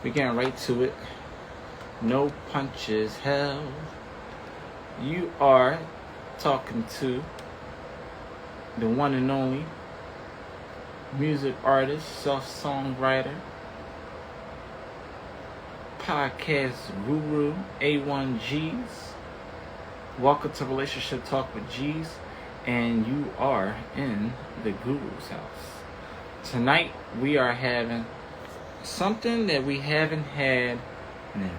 We getting right to it. No punches held. You are talking to the one and only music artist, self-songwriter, podcast guru, A1G's. Welcome to Relationship Talk with G's, and you are in the Guru's house. Tonight we are having something that we haven't had in a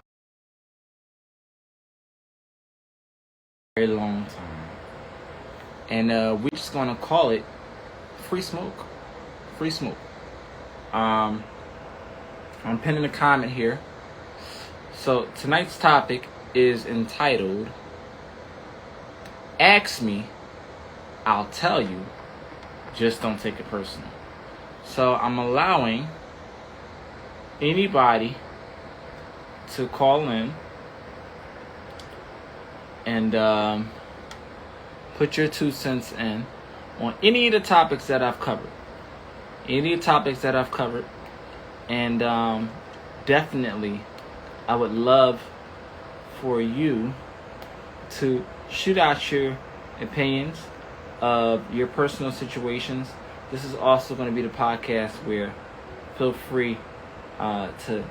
very long time, and we're just gonna call it free smoke. Free smoke. I'm pinning a comment here. So tonight's topic is entitled "Ask Me, I'll Tell You, Just Don't Take It Personal." So I'm allowing anybody to call in and put your 2 cents in on any of the topics that I've covered. And definitely I would love for you to shoot out your opinions of your personal situations. This is also going to be the podcast where feel free to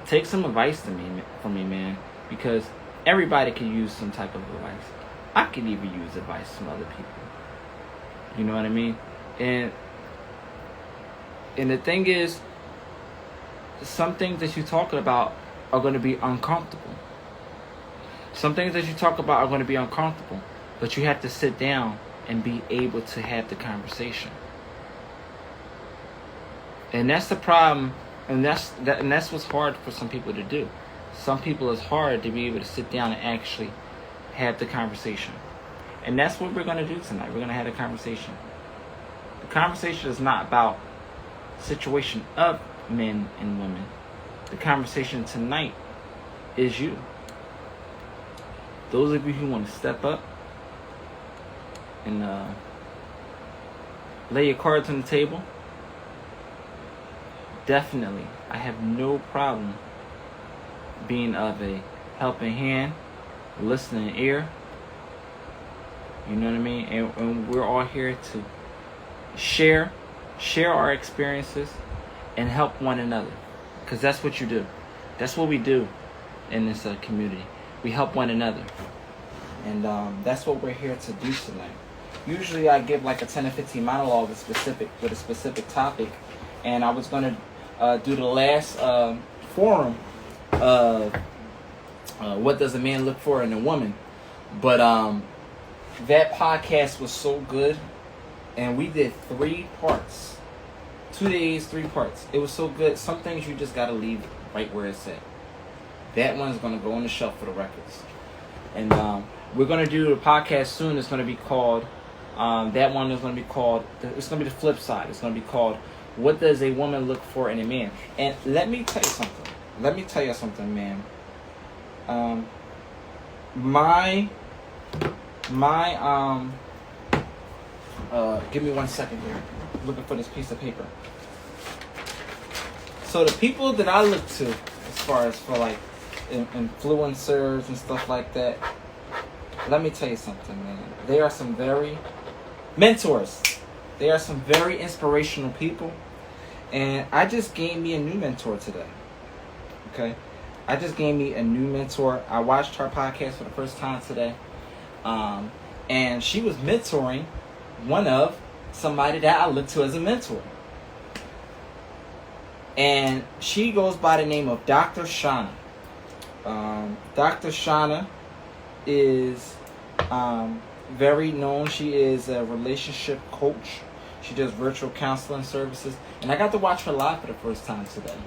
take some advice from me, man, because everybody can use some type of advice. I can even use advice from other people. You know what I mean? And the thing is, some things that you're talking about are going to be uncomfortable. But you have to sit down and be able to have the conversation. And that's the problem, and that's what's hard for some people to do. Some people, it's hard to be able to sit down and actually have the conversation. And that's what we're going to do tonight. We're going to have a conversation. The conversation is not about situation of men and women. The conversation tonight is you. Those of you who want to step up and lay your cards on the table, definitely, I have no problem being of a helping hand, listening ear. You know what I mean? And we're all here to share our experiences and help one another, because that's what you do. That's what we do in this community. We help one another, and that's what we're here to do tonight. Usually I give like a 10 or 15 monologue with a specific topic, and I was going to do the last forum of what does a man look for in a woman, but that podcast was so good, and we did 3 parts, 2 days, 3 parts. It was so good. Some things you just got to leave right where it's at. That one's going to go on the shelf for the records. And we're going to do the podcast soon. It's going to be called, that one is going to be called, it's going to be the flip side. It's going to be called, what does a woman look for in a man? And let me tell you something. Man. Give me 1 second here. I'm looking for this piece of paper. So the people that I look to, as far as for like influencers and stuff like that, let me tell you something, man. They are some very mentors. They are some very inspirational people. And I just gained me a new mentor today. Okay? I just gained me a new mentor. I watched her podcast for the first time today. And she was mentoring one of somebody that I look to as a mentor. And she goes by the name of Dr. Shauna. Dr. Shauna is very known. She is a relationship coach. She does virtual counseling services. And I got to watch her live for the first time today.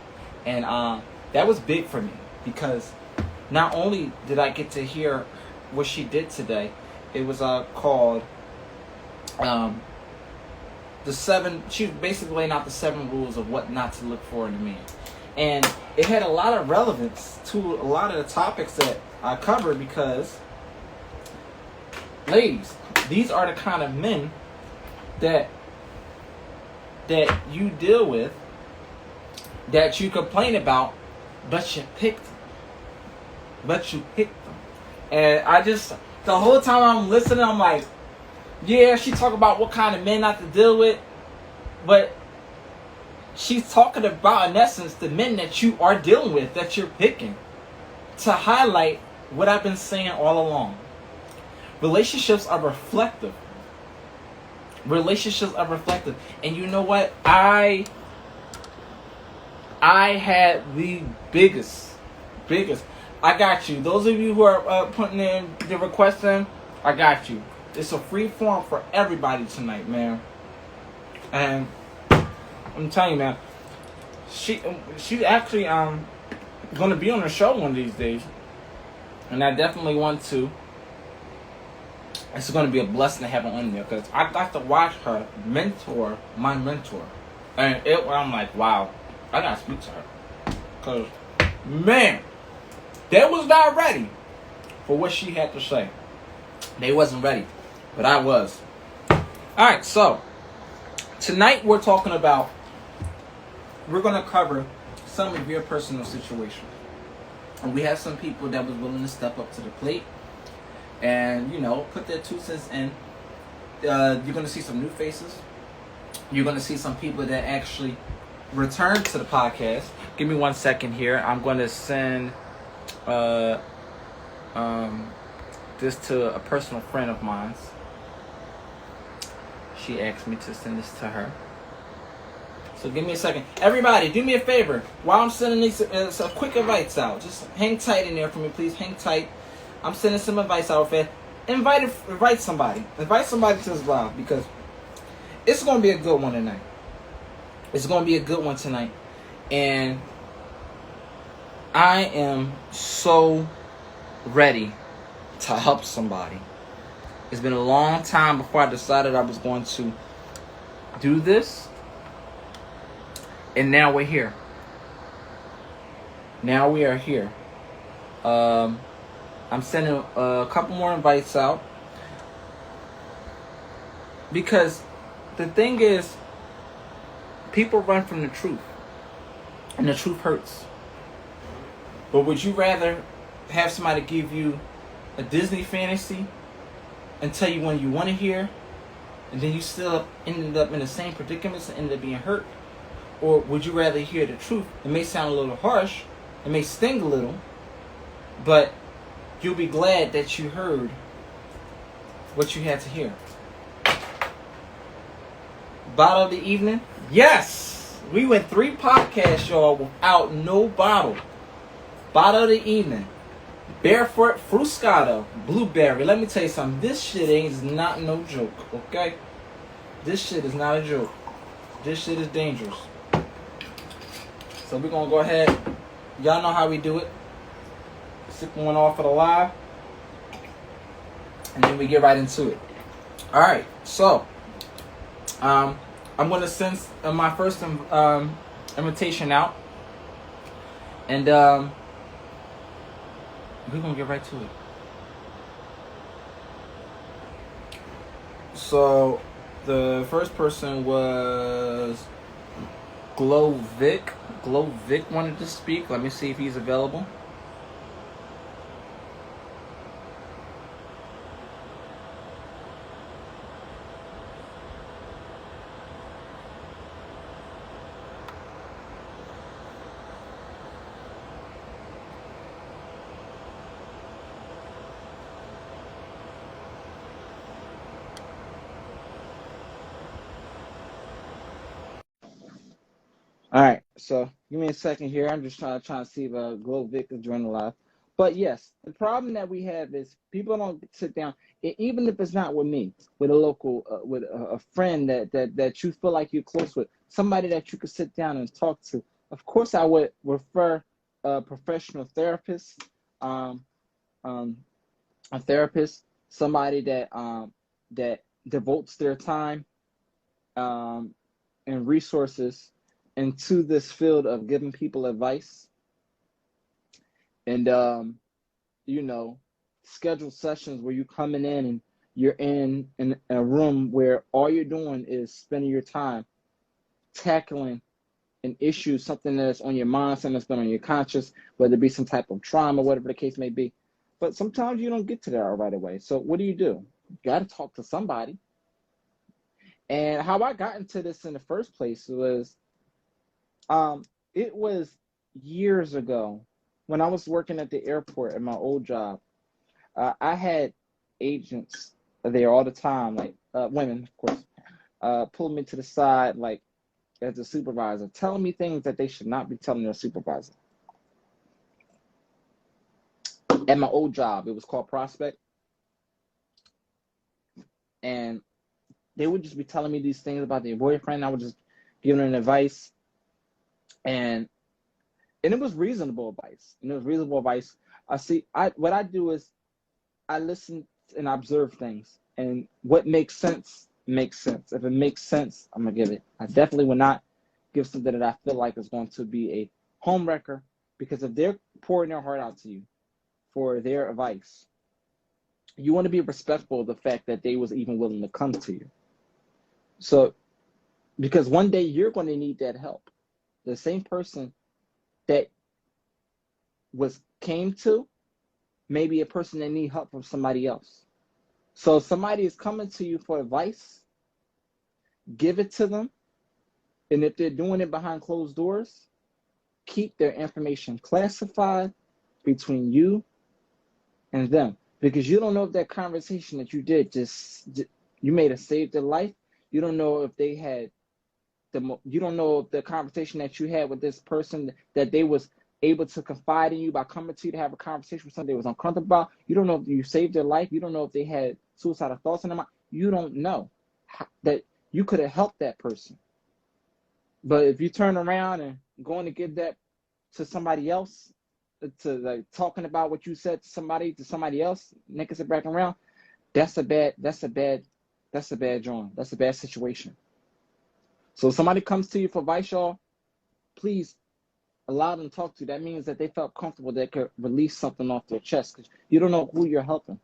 And that was big for me, because not only did I get to hear what she did today, it was called the 7. She was basically laying out the 7 rules of what not to look for in a man. And it had a lot of relevance to a lot of the topics that I covered, because, ladies, these are the kind of men that you deal with, that you complain about but you picked them. But you picked them. And I just, the whole time I'm listening, I'm like, yeah, she talk about what kind of men not to deal with, but she's talking about, in essence, the men that you are dealing with, that you're picking, to highlight what I've been saying all along. Relationships are reflective. Relationships are reflective. And you know what? I had the biggest. I got you. Those of you who are putting in the request in, I got you. It's a free form for everybody tonight, man. And I'm telling you, man, she actually gonna be on the show one of these days, and I definitely want to. It's gonna be a blessing to have her on there because I got to watch her mentor my mentor, and I'm like, wow, I gotta speak to her because, man, they was not ready for what she had to say. They wasn't ready, but I was. All right, so tonight we're talking about. We're gonna cover some of your personal situation, and we have some people that was willing to step up to the plate, and put their 2 cents in. You're gonna see some new faces. You're gonna see some people that actually return to the podcast. Give me 1 second here. I'm gonna send this to a personal friend of mine. She asked me to send this to her. So give me a second. Everybody, do me a favor. While I'm sending these quick advice out, just hang tight in there for me, please. Hang tight. I'm sending some advice out. Invite somebody. Invite somebody to this live because it's going to be a good one tonight. It's going to be a good one tonight. And I am so ready to help somebody. It's been a long time before I decided I was going to do this. And now we're here. Now we are here. I'm sending a couple more invites out. Because the thing is, people run from the truth. And the truth hurts. But would you rather have somebody give you a Disney fantasy and tell you when you want to hear, and then you still ended up in the same predicaments and ended up being hurt? Or would you rather hear the truth? It may sound a little harsh. It may sting a little. But you'll be glad that you heard what you had to hear. Bottle of the evening? Yes! We went 3 podcasts, y'all, without no bottle. Bottle of the evening. Barefoot Fruscato. Blueberry. Let me tell you something. This shit is not no joke, okay? This shit is not a joke. This shit is dangerous. So we're going to go ahead. Y'all know how we do it. Sip one off for the live. And then we get right into it. Alright. So. I'm going to send my first invitation out. And we're going to get right to it. So the first person was Glow Vic. Glow Vic wanted to speak. Let me see if he's available. All right, so give me a second here. I'm just trying to see if Glow Vic is joining live. But yes, the problem that we have is people don't sit down, even if it's not with me, with a local, with a friend that you feel like you're close with, somebody that you could sit down and talk to. Of course, I would refer a professional therapist, a therapist, somebody that devotes their time and resources into this field of giving people advice, and schedule sessions where you coming in and you're in a room where all you're doing is spending your time tackling an issue, something that's on your mind, something that's been on your conscience, whether it be some type of trauma, whatever the case may be. But sometimes you don't get to that right away. So what do? You got to talk to somebody. And how I got into this in the first place was, it was years ago when I was working at the airport at my old job. I had agents there all the time, like women, of course, pull me to the side, like as a supervisor, telling me things that they should not be telling their supervisor. At my old job, it was called Prospect, and they would just be telling me these things about their boyfriend. I would just give them advice, and it was reasonable advice. And it was reasonable advice. What I do is I listen and observe things, and what makes sense makes sense. If it makes sense, I'm gonna give it. I definitely will not give something that I feel like is going to be a home wrecker, because if they're pouring their heart out to you for their advice, you want to be respectful of the fact that they was even willing to come to you. So, because one day you're going to need that help. The same person that came to, maybe a person that need help from somebody else. So if somebody is coming to you for advice, give it to them. And if they're doing it behind closed doors, keep their information classified between you and them. Because you don't know if that conversation that you did you made have saved their life. You don't know if they had you don't know if the conversation that you had with this person, that they was able to confide in you by coming to you to have a conversation with something they was uncomfortable about. You don't know if you saved their life. You don't know if they had suicidal thoughts in their mind. You don't know that you could have helped that person. But if you turn around and going to give that to somebody else, to like talking about what you said to somebody else, niggas it back around, that's a bad joint. That's a bad situation. So if somebody comes to you for advice, y'all, please allow them to talk to you. That means that they felt comfortable, they could release something off their chest, because you don't know who you're helping.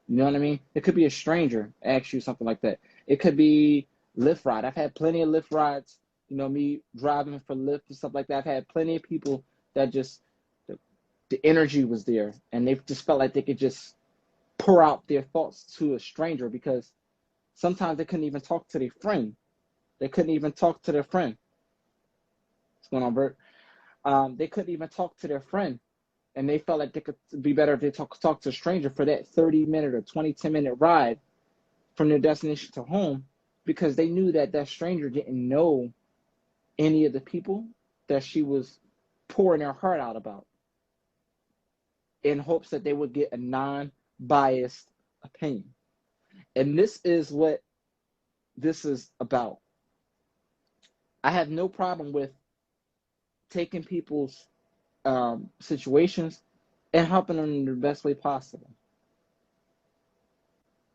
You know what I mean? It could be a stranger ask you something like that. It could be Lyft ride. I've had plenty of Lyft rides, me driving for Lyft and stuff like that. I've had plenty of people that just, the energy was there, and they just felt like they could just pour out their thoughts to a stranger, because sometimes they couldn't even talk to their friend. They couldn't even talk to their friend. What's going on, Bert? They couldn't even talk to their friend, and they felt like they could be better if they talk to a stranger for that 30-minute or 10-minute ride from their destination to home, because they knew that that stranger didn't know any of the people that she was pouring her heart out about, in hopes that they would get a non-biased opinion. And this is what this is about. I have no problem with taking people's situations and helping them in the best way possible.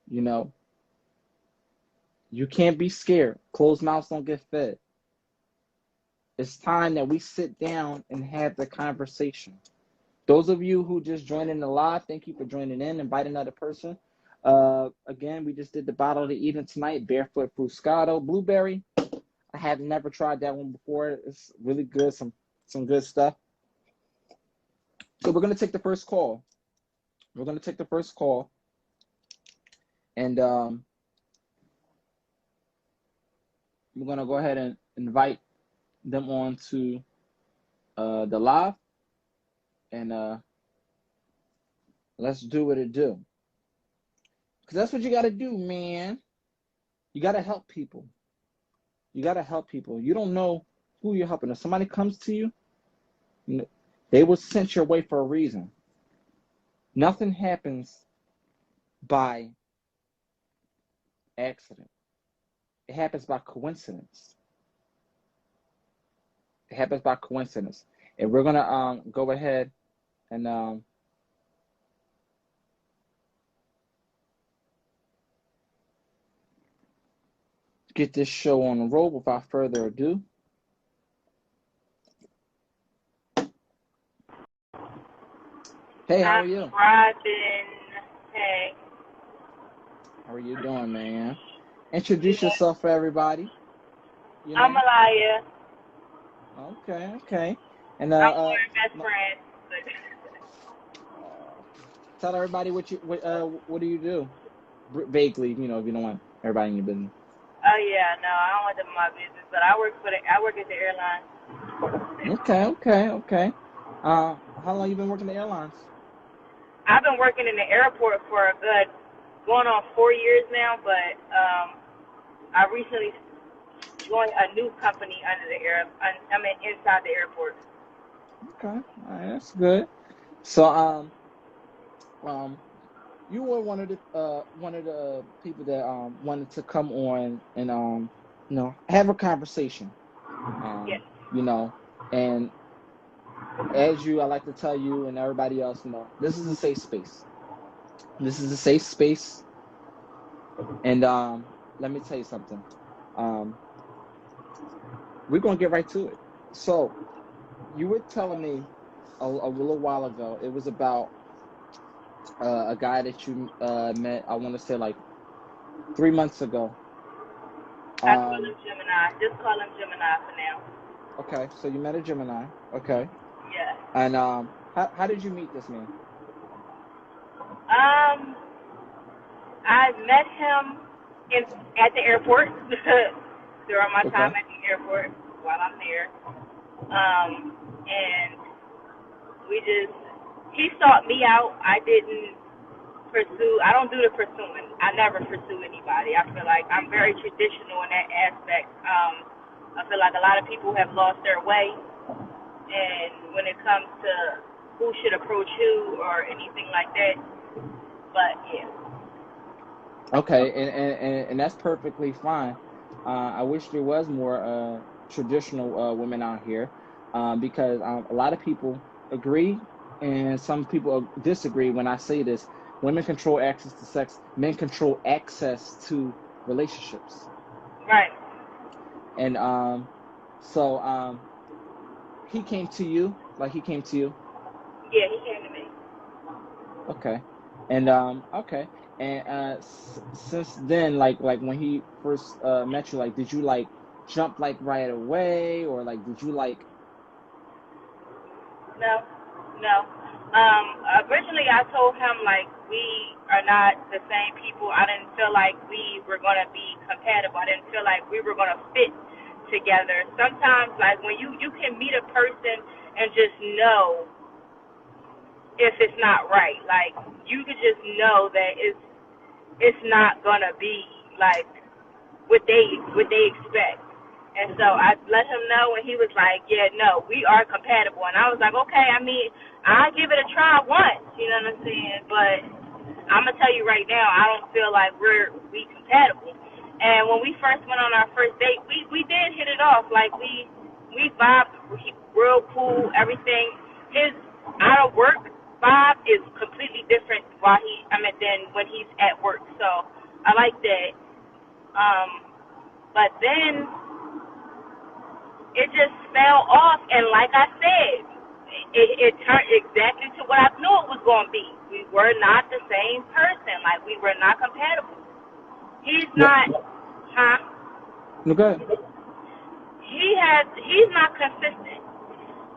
You can't be scared. Closed mouths don't get fed. It's time that we sit down and have the conversation. Those of you who just joined in the live, thank you for joining in. Invite another person. Again, we just did the bottle of the evening tonight, Barefoot Fruscato Blueberry. I have never tried that one before. It's really good, some good stuff. So we're going to take the first call. And we're going to go ahead and invite them on to the live. And let's do what it do. Because that's what you got to do, man. You got to help people. You don't know who you're helping. If somebody comes to you, they were sent your way for a reason. Nothing happens by accident. It happens by coincidence. And we're gonna go ahead and get this show on the road without further ado. Hey, how are you? Hey. How are you doing, man? Introduce yourself for everybody. I'm Alaya. Okay, okay. And I'm more best no, friends. But uh, tell everybody what do you do? Vaguely, if you don't want everybody in your business. oh yeah, no, I don't want them in my business. But I work at the airline. Okay, okay, okay. How long you been working the airlines? I've been working in the airport for a good going on 4 years now. But I recently joined a new company under the air. I mean inside the airport. Okay, all right, that's good. So, um, you were one of the people that wanted to come on and have a conversation. Yes. Um, you know, and I like to tell you and everybody else, this is a safe space. This is a safe space, and let me tell you something. Um, we're gonna get right to it. So, you were telling me a little while ago. It was about a guy that you met. I want to say like 3 months ago. I call him Um, Gemini. Just call him Gemini for now. okay, so you met a Gemini. Okay, Yeah. and how did you meet this man? I met him in at the airport during my Okay, time at the airport while I'm there. And we just he sought me out. I didn't pursue. I don't do the pursuing. I never pursue anybody. I feel like I'm very traditional in that aspect. I feel like a lot of people have lost their way, and when it comes to who should approach who or anything like that. But yeah. okay, and that's perfectly fine. I wish there was more traditional women out here, because a lot of people agree and some people disagree when I say this. Women control access to sex. Men control access to relationships. Right. And so he came to you, like he came to you. Yeah, he came to me. Okay. And okay. And since then, like when he first met you, like did you like jump like right away, or like did you like No, no. Originally I told him like we are not the same people. I didn't feel like we were gonna be compatible. I didn't feel like we were gonna fit together. Sometimes like when you can meet a person and just know if it's not right. Like you could just know that it's not gonna be like what they expect. And so I let him know, and he was like, "Yeah, no, we are compatible." And I was like, "Okay, I mean, I'll give it a try once." You know what I'm saying? But I'm gonna tell you right now, I don't feel like we compatible. And when we first went on our first date, we did hit it off. Like we vibed, real cool, everything. His out of work vibe is completely different than when he's at work. So I like that. Um, but then it just fell off, and like I said, it turned exactly to what I knew it was going to be. We were not the same person. Like we were not compatible. He's what? not, huh? No, go ahead. He's not consistent.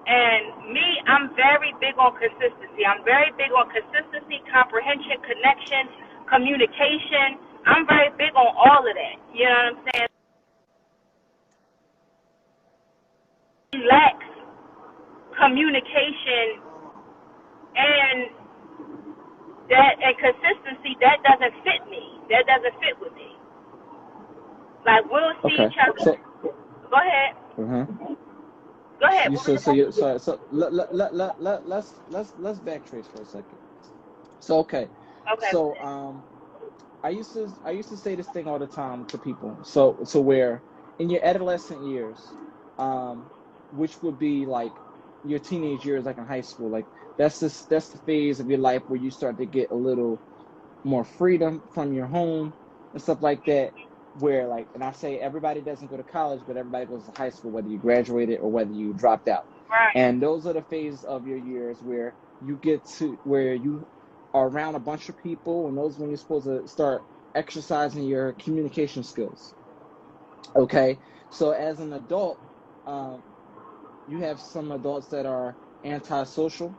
And me, I'm very big on consistency. I'm very big on consistency, comprehension, connection, communication. I'm very big on all of that. You know what I'm saying? He lacks communication and and consistency. That doesn't fit me. That doesn't fit with me. Like we'll see Okay. each other. So Go ahead. uh-huh. Go ahead. You What was so your so question? you so let's backtrace for a second. So okay. Okay. So I used to say this thing all the time to people. So to where in your adolescent years, um, which would be like your teenage years, like in high school, like that's the phase of your life where you start to get a little more freedom from your home and stuff like that. Where like, and I say everybody doesn't go to college, but everybody goes to high school, whether you graduated or whether you dropped out. Right. And those are the phases of your years where you get to where you are around a bunch of people, and those when you're supposed to start exercising your communication skills. Okay, so as an adult, um, you have some adults that are antisocial,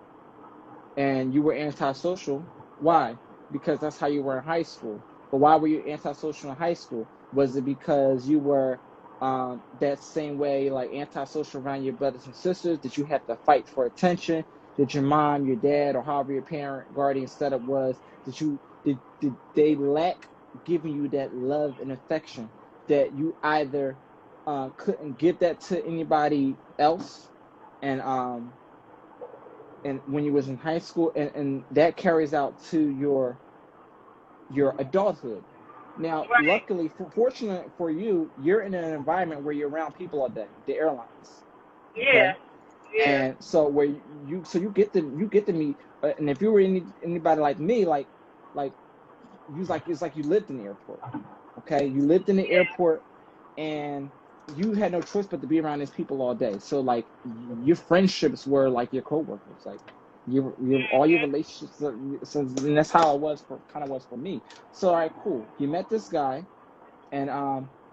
and you were antisocial. Why? Because that's how you were in high school. But why were you antisocial in high school? Was it because you were that same way, like antisocial around your brothers and sisters? Did you have to fight for attention? Did your mom, your dad, or however your parent guardian setup was? Did they lack giving you that love and affection that you either couldn't give that to anybody else, and when you was in high school, and that carries out to your adulthood. Now, Right. luckily, fortunate for you, you're in an environment where you're around people all day, the airlines. Yeah. Okay, Yeah. and so where you get to meet, and if you were anybody like me, like it's like you lived in the airport. Okay, you lived in the Yeah. airport, and you had no choice but to be around these people all day. So like your friendships were like your coworkers, like your all your Mhm. relationships. So and that's how it was for kind of was for me. So all right, cool. You met this guy, and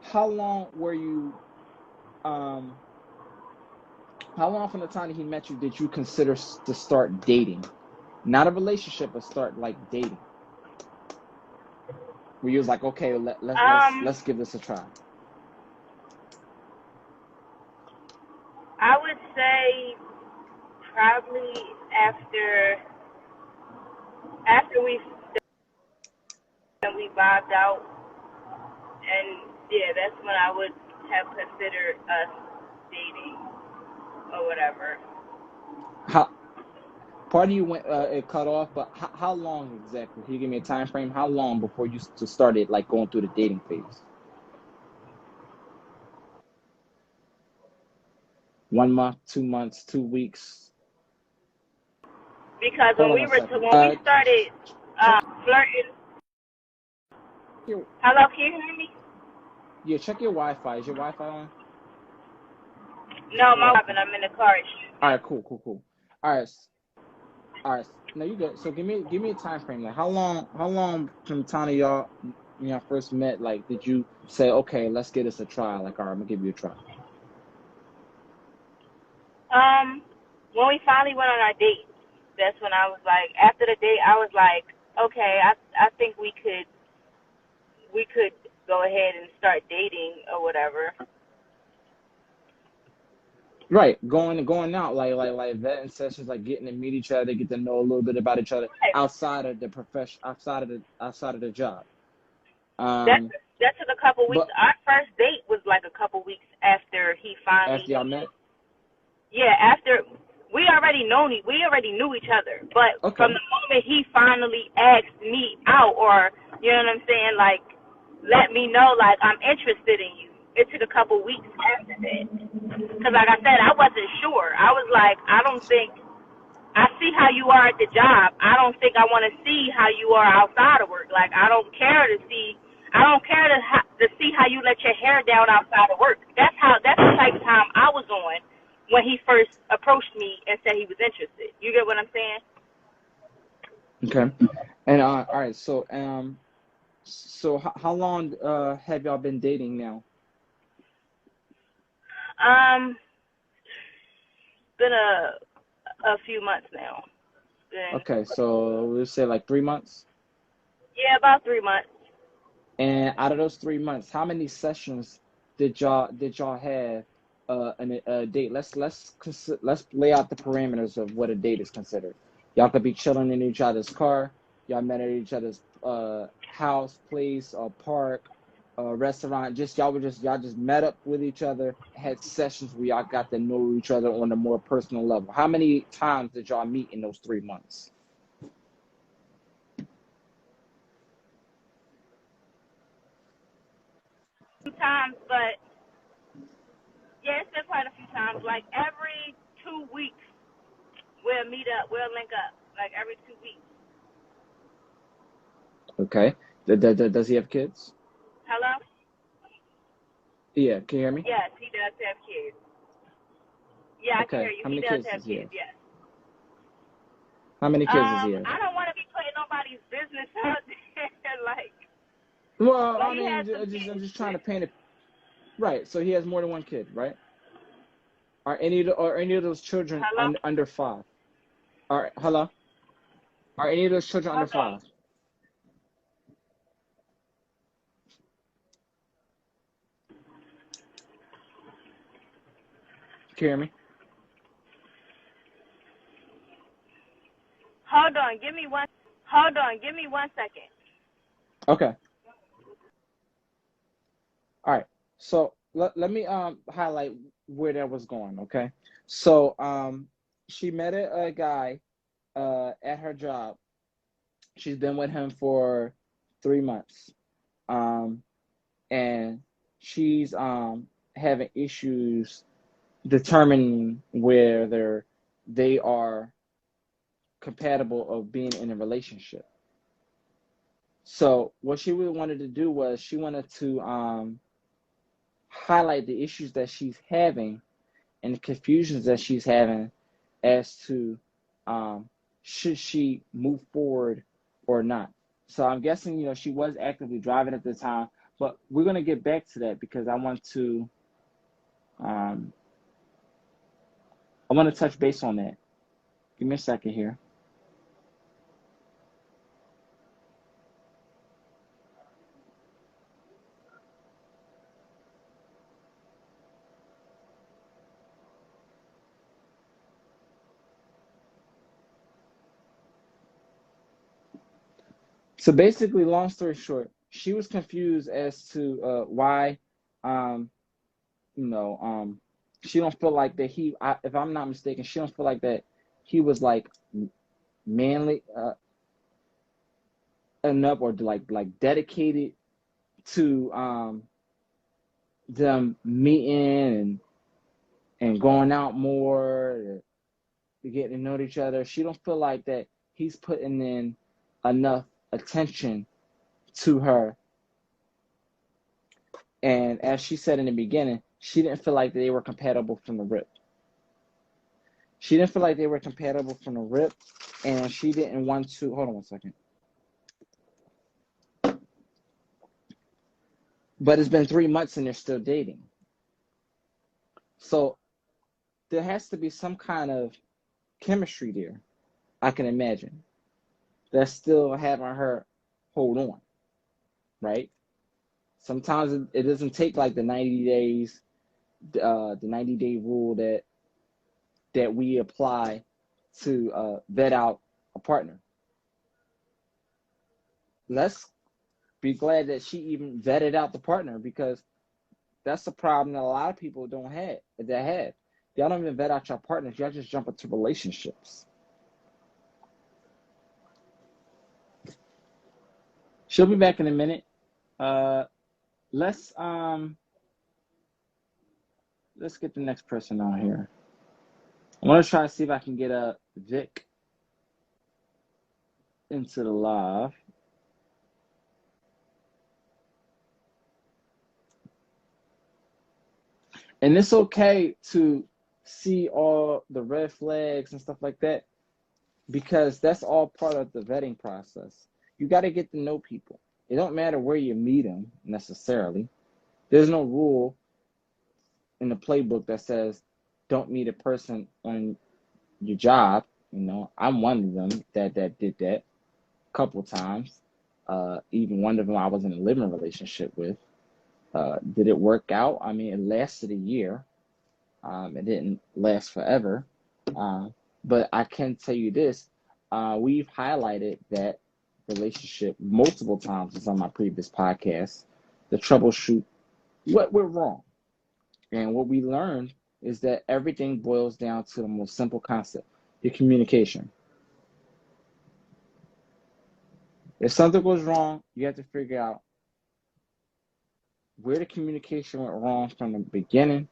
how long were you um how long from the time that he met you did you consider to start dating? Not a relationship, but start like dating. Where you was like, okay, Um, let's give this a try. I would say probably after we vibed out, and yeah, that's when I would have considered us dating or whatever. How Part of you went it cut off, but how long exactly? Can you give me a time frame? How long before you started like going through the dating phase? 1 month, 2 months, 2 weeks? Because Hold on a second. when we started Check flirting, your hello, can you hear me? yeah, check your Wi-Fi. Is your Wi-Fi on? Check No, your my Wi-Fi. I'm in the car. All right, cool. All right, all right. No, you good. So give me a time frame. Like how long from the time y'all first met? Like, did you say, okay, let's give this a try? Like, all right, I'm gonna give you a try. Um, when we finally went on our date, that's when I was like, after the date, I was like, okay, I think we could go ahead and start dating or whatever. Right, going out like vetting sessions, like getting to meet each other, get to know a little bit about each other Right. outside of the profession, outside of the job. That Um, that took a couple weeks. but Our first date was like a couple weeks after he after finally. y'all met, Yeah, after we already knew each other, but from okay, the moment he finally asked me out, or you know what I'm saying, like let me know like I'm interested in you. It took a couple weeks after that, because like I said, I wasn't sure. I was like, I don't think I see how you are at the job. I don't think I want to see how you are outside of work. Like I don't care to see. I don't care to see how you let your hair down outside of work. That's the type of time I was on when he first approached me and said he was interested. You get what I'm saying? okay, and all right. So how long have y'all been dating now? Um, been a few months now. Been Okay, so we'll say like 3 months. yeah, about 3 months. And out of those 3 months, how many sessions did y'all have a date? Let's lay out the parameters of what a date is considered. Y'all could be chilling in each other's car. Y'all met at each other's house, place, or park, restaurant. Y'all just met up with each other, had sessions where y'all got to know each other on a more personal level. How many times did y'all meet in those 3 months? 2 times, but yeah, it's been quite a few times. Like every 2 weeks, we'll meet up, we'll link up. Like every 2 weeks. Okay. Does he have kids? Hello? Yeah, can you hear me? Yes, he does have kids. Yeah, I can hear Okay. you. How He many does kids have does he kids, have? yes. How many kids does he have? I don't want to be putting nobody's business out there, like, Well, but I he mean, has some I'm just kids. trying to paint it right. So he has more than one kid, right? Are any of those children Hello? under 5? Hello? Are any of those children under Hold on. 5? Can you hear me? Hold on. Give me 1 second. Okay. All right. So let me highlight where that was going, okay? So she met a guy at her job. She's been with him for 3 months. And she's having issues determining whether they are compatible of being in a relationship. So what she really wanted to do was she wanted to highlight the issues that she's having and the confusions that she's having as to should she move forward or not. So I'm guessing, she was actively driving at the time, but we're going to get back to that because I want to touch base on that. Give me a second here. So basically, long story short, she was confused as to why, um, she don't feel like that if I'm not mistaken, she don't feel like that he was like manly enough or like dedicated to them meeting and going out more to get to know each other. She don't feel like that he's putting in enough attention to her. And as she said in the beginning, she didn't feel like they were compatible from the rip. She didn't feel like they were compatible from the rip, and she didn't want to. Hold on 1 second. But it's been 3 months and they're still dating. So there has to be some kind of chemistry there, I can imagine, that's still having her hold on, right? Sometimes it doesn't take like the 90 days, the 90-day rule that we apply to vet out a partner. Let's be glad that she even vetted out the partner because that's a problem that a lot of people don't have. Y'all don't even vet out your partners. Y'all just jump into relationships. She'll be back in a minute. Let's get the next person on here. I want to try to see if I can get a Vic into the live. And it's okay to see all the red flags and stuff like that because that's all part of the vetting process. You got to get to know people. It don't matter where you meet them necessarily. There's no rule in the playbook that says don't meet a person on your job. I'm one of them that did that a couple times. Even one of them I was in a living relationship with. Did it work out? I mean, it lasted a year. It didn't last forever. But I can tell you this. We've highlighted that relationship multiple times on my previous podcast to troubleshoot what went wrong. And what we learned is that everything boils down to the most simple concept, your communication. If something goes wrong, you have to figure out where the communication went wrong from the beginning,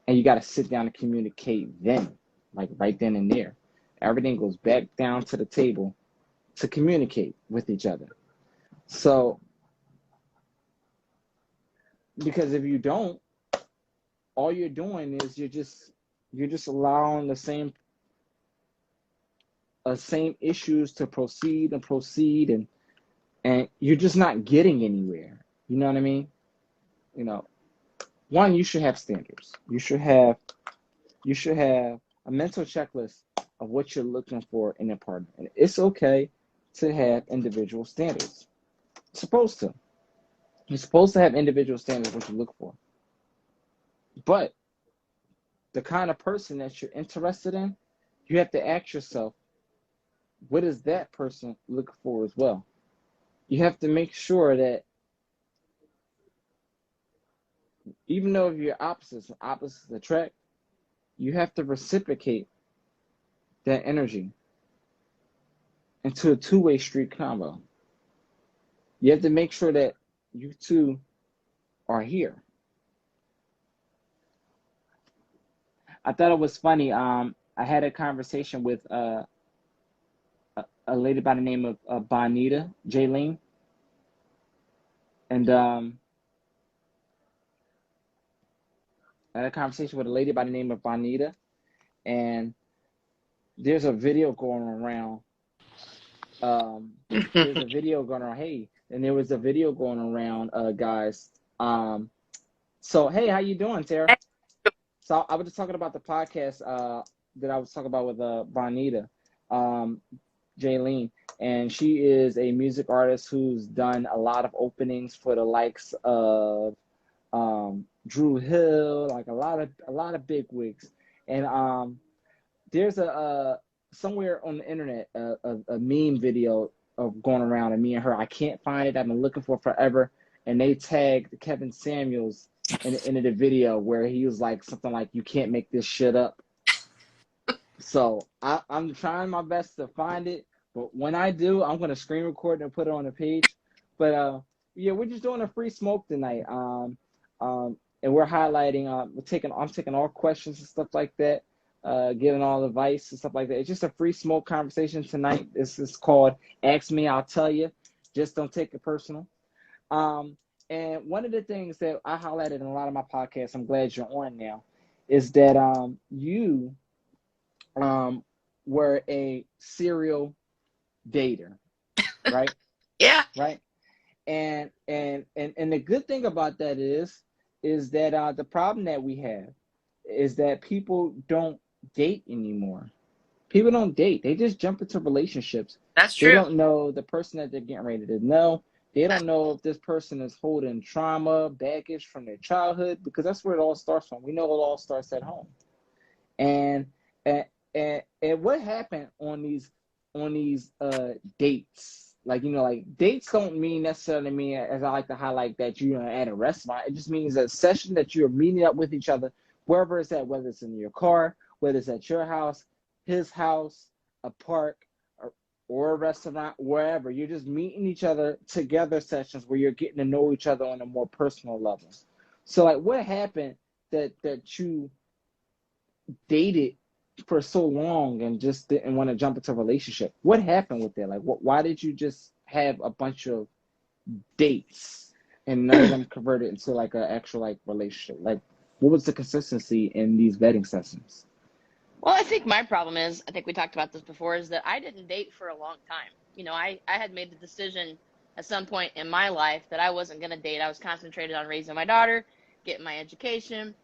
and you got to sit down and communicate then, like right then and there. Everything goes back down to the table to communicate with each other. So, because if you don't, all you're doing is you're just allowing the same issues to proceed and you're just not getting anywhere. You know what I mean? One, you should have standards. You should have a mental checklist of what you're looking for in a partner. And it's okay to have individual standards. You're supposed to. You're supposed to have individual standards what you look for. But the kind of person that you're interested in, you have to ask yourself, what is that person looking for as well? You have to make sure that even though if you're opposites and opposites attract, you have to reciprocate that energy into a two-way street combo. You have to make sure that you two are here. I thought it was funny. I had a conversation with a lady by the name of Bonita Jaylene, and I had a conversation with a lady by the name of Bonita, and there's a video going around. There's a video going around. Hey, and there was a video going around, guys. So hey, how you doing, Tara? So I was just talking about the podcast that I was talking about with Bonita, Jaylene, and she is a music artist who's done a lot of openings for the likes of Drew Hill, like a lot of big wigs, and there's a somewhere on the internet a meme video of going around of me and her. I can't find it. I've been looking for it forever, and they tagged Kevin Samuels in the end of the video where he was like something like, "You can't make this shit up." So I'm trying my best to find it, but when I do, I'm gonna screen record and put it on the page. But yeah, we're just doing a free smoke tonight. And we're highlighting. I'm taking all questions and stuff like that. Giving all advice and stuff like that. It's just a free smoke conversation tonight. This is called "Ask Me, I'll Tell You." Just don't take it personal. And one of the things that I highlighted in a lot of my podcasts, I'm glad you're on now, is that you were a serial dater, right? Yeah. Right. And the good thing about that is that the problem that we have is that people don't date anymore. People don't date. They just jump into relationships. That's They true. don't know the person that they're getting ready to know. They don't know if this person is holding trauma, baggage from their childhood, because that's where it all starts from. We know it all starts at home. And and and what happened on these dates? Like, like dates don't mean necessarily mean, as I like to highlight, that you're at a restaurant. It just means a session that you're meeting up with each other wherever it's at, whether it's in your car, whether it's at your house, his house, a park, or a restaurant, wherever. You're just meeting each other together, sessions where you're getting to know each other on a more personal level. So like, what happened that you dated for so long and just didn't want to jump into a relationship? What happened with that? Like, why did you just have a bunch of dates and none of them converted into like an actual like relationship? Like, what was the consistency in these vetting sessions? Well, I think my problem is, I think we talked about this before, is that I didn't date for a long time. I had made the decision at some point in my life that I wasn't going to date. I was concentrated on raising my daughter, getting my education,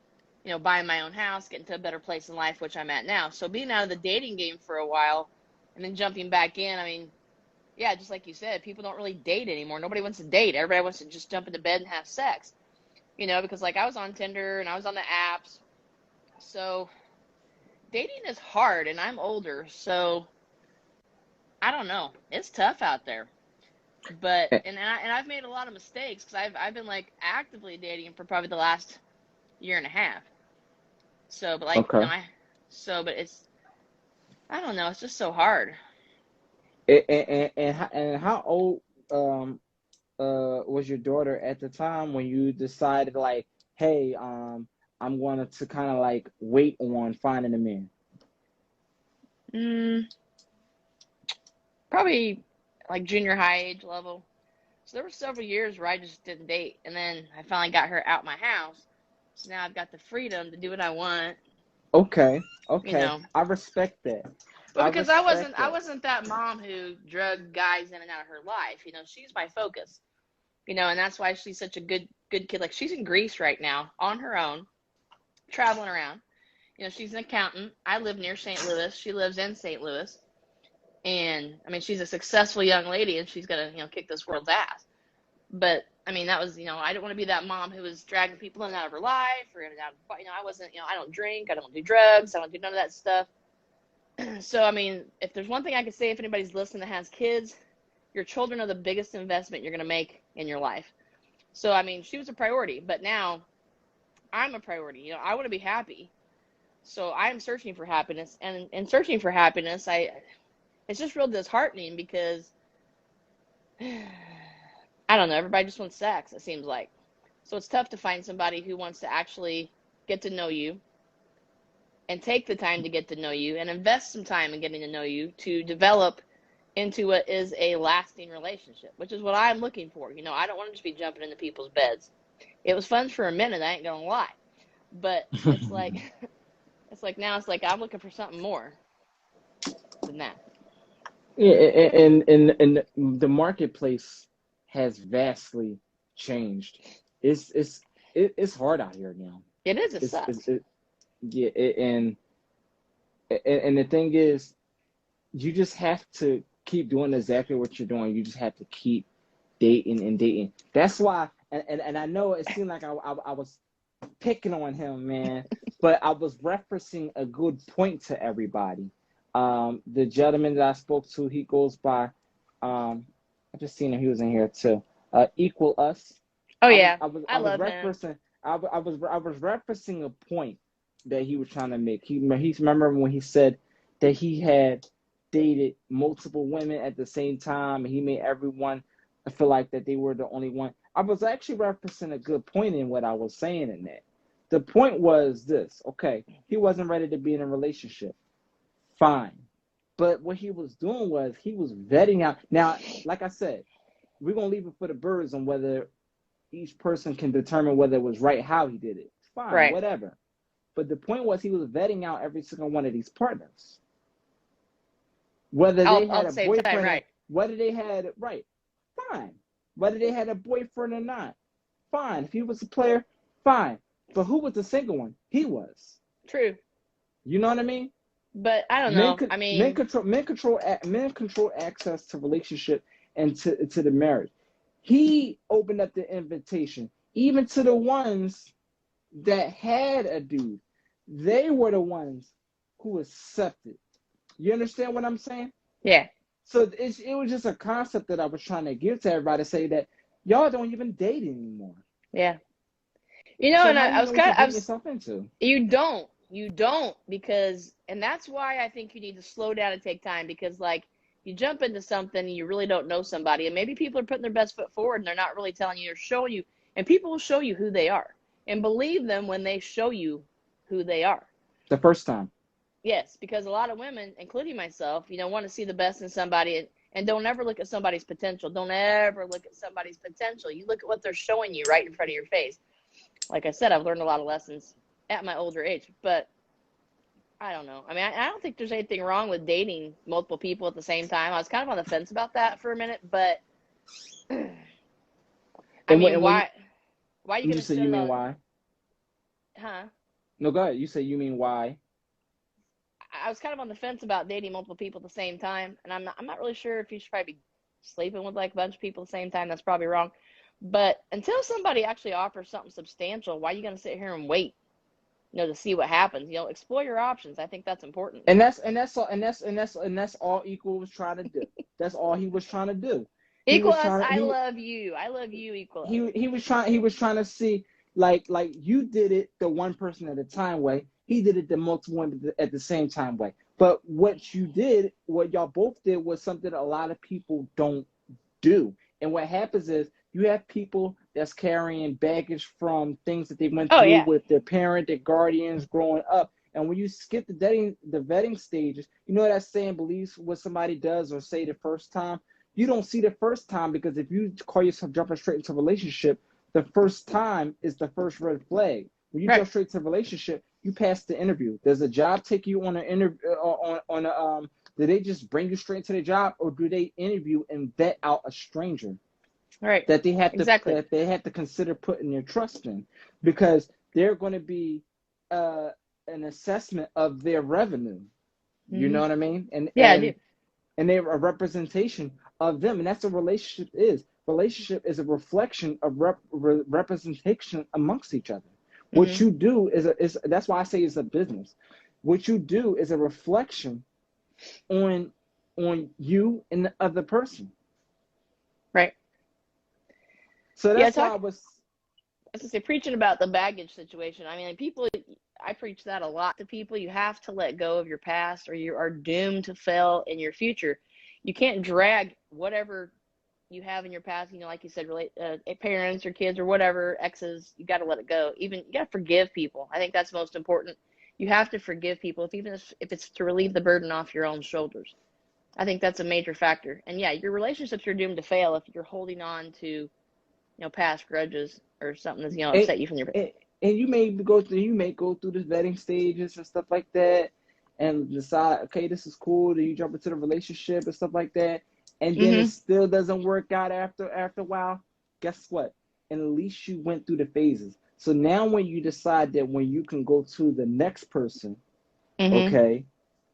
buying my own house, getting to a better place in life, which I'm at now. So being out of the dating game for a while and then jumping back in, I mean, yeah, just like you said, people don't really date anymore. Nobody wants to date. Everybody wants to just jump into bed and have sex, because like I was on Tinder and I was on the apps. So dating is hard, and I'm older, so I don't know. It's tough out there. But I've made a lot of mistakes because I've been like actively dating for probably the last year and a half. So, but like, Okay. but I don't know. It's just so hard. And how old was your daughter at the time when you decided, like, hey, I'm going to kind of like wait on finding a man? Mm, Probably like junior high age level. So there were several years where I just didn't date, and then I finally got her out my house. So now I've got the freedom to do what I want, Okay, you okay. know. I respect that. But I because I wasn't respect I that. wasn't that mom who drug guys in and out of her life. She's my focus. And that's why she's such a good good kid. Like, she's in Greece right now on her own, traveling around. You know, she's an accountant. I live near St. Louis. She lives in St. Louis. And I mean, she's a successful young lady, and she's gonna, kick this world's ass. But I mean, that was, I didn't want to be that mom who was dragging people in and out of her life, or in and out of, I wasn't, I don't drink, I don't do drugs, I don't do none of that stuff. So I mean, if there's one thing I could say, if anybody's listening that has kids, your children are the biggest investment you're gonna make in your life. So I mean, she was a priority, but now I'm a priority. I want to be happy. So I'm searching for happiness, and in searching for happiness, it's just real disheartening because I don't know, everybody just wants sex, it seems like. So it's tough to find somebody who wants to actually get to know you and take the time to get to know you and invest some time in getting to know you to develop into what is a lasting relationship, which is what I'm looking for. I don't want to just be jumping into people's beds. It was fun for a minute, I ain't gonna lie. But it's like now it's like I'm looking for something more than that. Yeah, and the marketplace has vastly changed. It's hard out here now. It is, it sucks. And the thing is, you just have to keep doing exactly what you're doing. You just have to keep dating and dating. That's why, and I know it seemed like I was picking on him, man, but I was referencing a good point to everybody. The gentleman that I spoke to, he goes by, I just seen him, he was in here too. Equal Us. Oh yeah, I love referencing, him. I was referencing a point that he was trying to make. He's remember when he said that he had dated multiple women at the same time, and he made everyone feel like that they were the only one. I was actually referencing a good point in what I was saying in that. The point was this: okay, he wasn't ready to be in a relationship. Fine. But what he was doing was he was vetting out. Now, like I said, we're going to leave it for the birds on whether each person can determine whether it was right how he did it. Fine, right. Whatever. But the point was he was vetting out every single one of these partners. Whether they had a boyfriend, right. Whether they had, right, fine. Whether they had a boyfriend or not, fine. If he was a player, fine. But who was the single one? He was. True. You know what I mean? But I don't know. Men control access to relationship and to the marriage. He opened up the invitation even to the ones that had a dude. They were the ones who accepted. You understand what I'm saying? Yeah. So it was just a concept that I was trying to give to everybody, to say that y'all don't even date anymore. Yeah. So and I was kind of yourself into. You don't, because, and that's why I think you need to slow down and take time, because like you jump into something and you really don't know somebody, and maybe people are putting their best foot forward and they're not really telling you or showing you, and people will show you who they are, and believe them when they show you who they are. The first time. Yes, because a lot of women, including myself, want to see the best in somebody, and don't ever look at somebody's potential. Don't ever look at somebody's potential. You look at what they're showing you right in front of your face. Like I said, I've learned a lot of lessons at my older age, but I don't know. I mean, I don't think there's anything wrong with dating multiple people at the same time. I was kind of on the fence about that for a minute, but why are you going to say you mean why? Huh? No, go ahead. You say you mean why? I was kind of on the fence about dating multiple people at the same time, and I'm not really sure if you should probably be sleeping with like a bunch of people at the same time. That's probably wrong. But until somebody actually offers something substantial, why are you going to sit here and wait, to see what happens? Explore your options. I think that's important. And that's all Equal was trying to do. That's all he was trying to do. Equal Us, I love you. I love you, Equal Us. He was trying to see like you did it the one person at a time way. He did it the multiple women at the same time way. But what y'all both did was something a lot of people don't do. And what happens is you have people that's carrying baggage from things that they went through with their parent, their guardians growing up. And when you skip the vetting stages, that saying, believes what somebody does or say the first time. You don't see the first time, because if you call yourself jumping straight into a relationship, the first time is the first red flag. When you jump straight to a relationship, you pass the interview. Does a job take you on an interview? Do they just bring you straight to the job, or do they interview and vet out a stranger? Right. that they have Exactly. to consider putting their trust in, because they're going to be an assessment of their revenue. You know Hmm. what I mean? And Yeah, I do. they're a representation of them, and that's what a relationship is. Relationship is a reflection of representation amongst each other. What Hmm. you do is that's why I say it's a business. What you do is a reflection on you and the other person. Right. So Yeah, that's why talk. As I say, preaching about the baggage situation. I mean, like, people, I preach that a lot to people. You have to let go of your past, or you are doomed to fail in your future. You can't drag whatever you have in your past, like you said, parents or kids or whatever, exes. You got to let it go. Even you got to forgive people. I think that's most important. You have to forgive people, if it's to relieve the burden off your own shoulders. I think that's a major factor. And yeah, your relationships are doomed to fail if you're holding on to past grudges or something that's and, upset you from your. and you may go through the vetting stages and stuff like that, and decide, okay, this is cool. Then you jump into the relationship and stuff like that, and then it Hmm. still doesn't work out after a while. Guess what? And at least you went through the phases. So now when you decide that when you can go to the next person, Hmm. okay,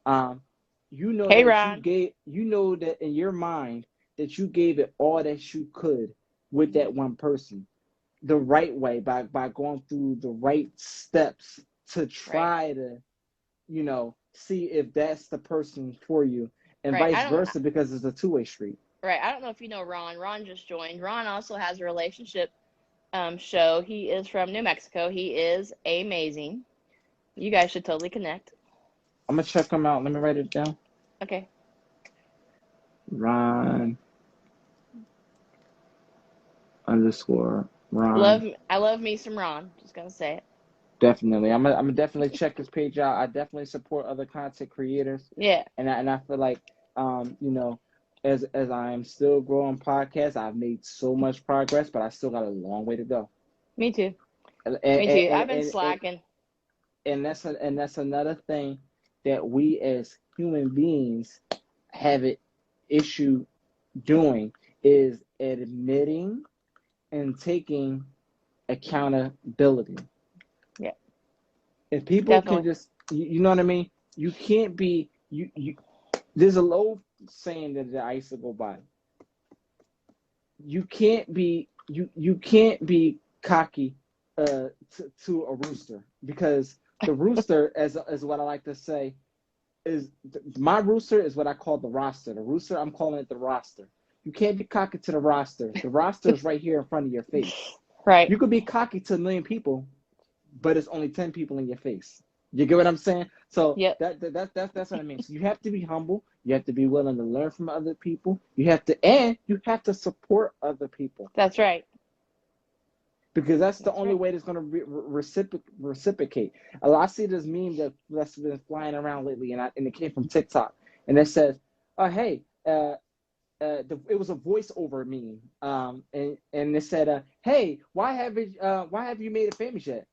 um, you know Hey, that Ron. you know that in your mind that you gave it all that you could with Hmm. that one person, the right way, by going through the right steps to Right. try to, see if that's the person for you, and Right. vice I don't. versa, because it's a two-way street. Right. I don't know if you know Ron. Ron just joined. Ron also has a relationship show. He is from New Mexico. He is amazing. You guys should totally connect. I'm gonna check them out. Let me write it down. Okay. Ron underscore Love. Ron. I love me some Ron. Just gonna say it. Definitely. I'm gonna definitely check his page out. I definitely support other content creators, Yeah. and I feel like, as I am still growing podcasts, I've made so much progress, but I still got a long way to go. Me too. And Me too. I've been and, and, slacking. and that's another thing that we as human beings have an issue doing, is admitting and taking accountability. Yeah. If people can Definitely. just, you know what I mean, you can't be you. There's a low saying that I used to go by. You can't be cocky to a rooster, because the rooster, as what I like to say, is my rooster is what I call the roster. The rooster, I'm calling it the roster. You can't be cocky to the roster. The roster is right here in front of your face. Right. You could be cocky to a million people, but it's only 10 people in your face. You get what I'm saying? So Yep. that's what I mean. So you have to be humble. You have to be willing to learn from other people. You have to support other people, That's right. because that's the That's only right. way that's going to reciprocate. I see this meme that's been flying around lately, and it came from TikTok, and it says, hey, it was a voiceover meme, and it said, hey, why have you made it famous yet?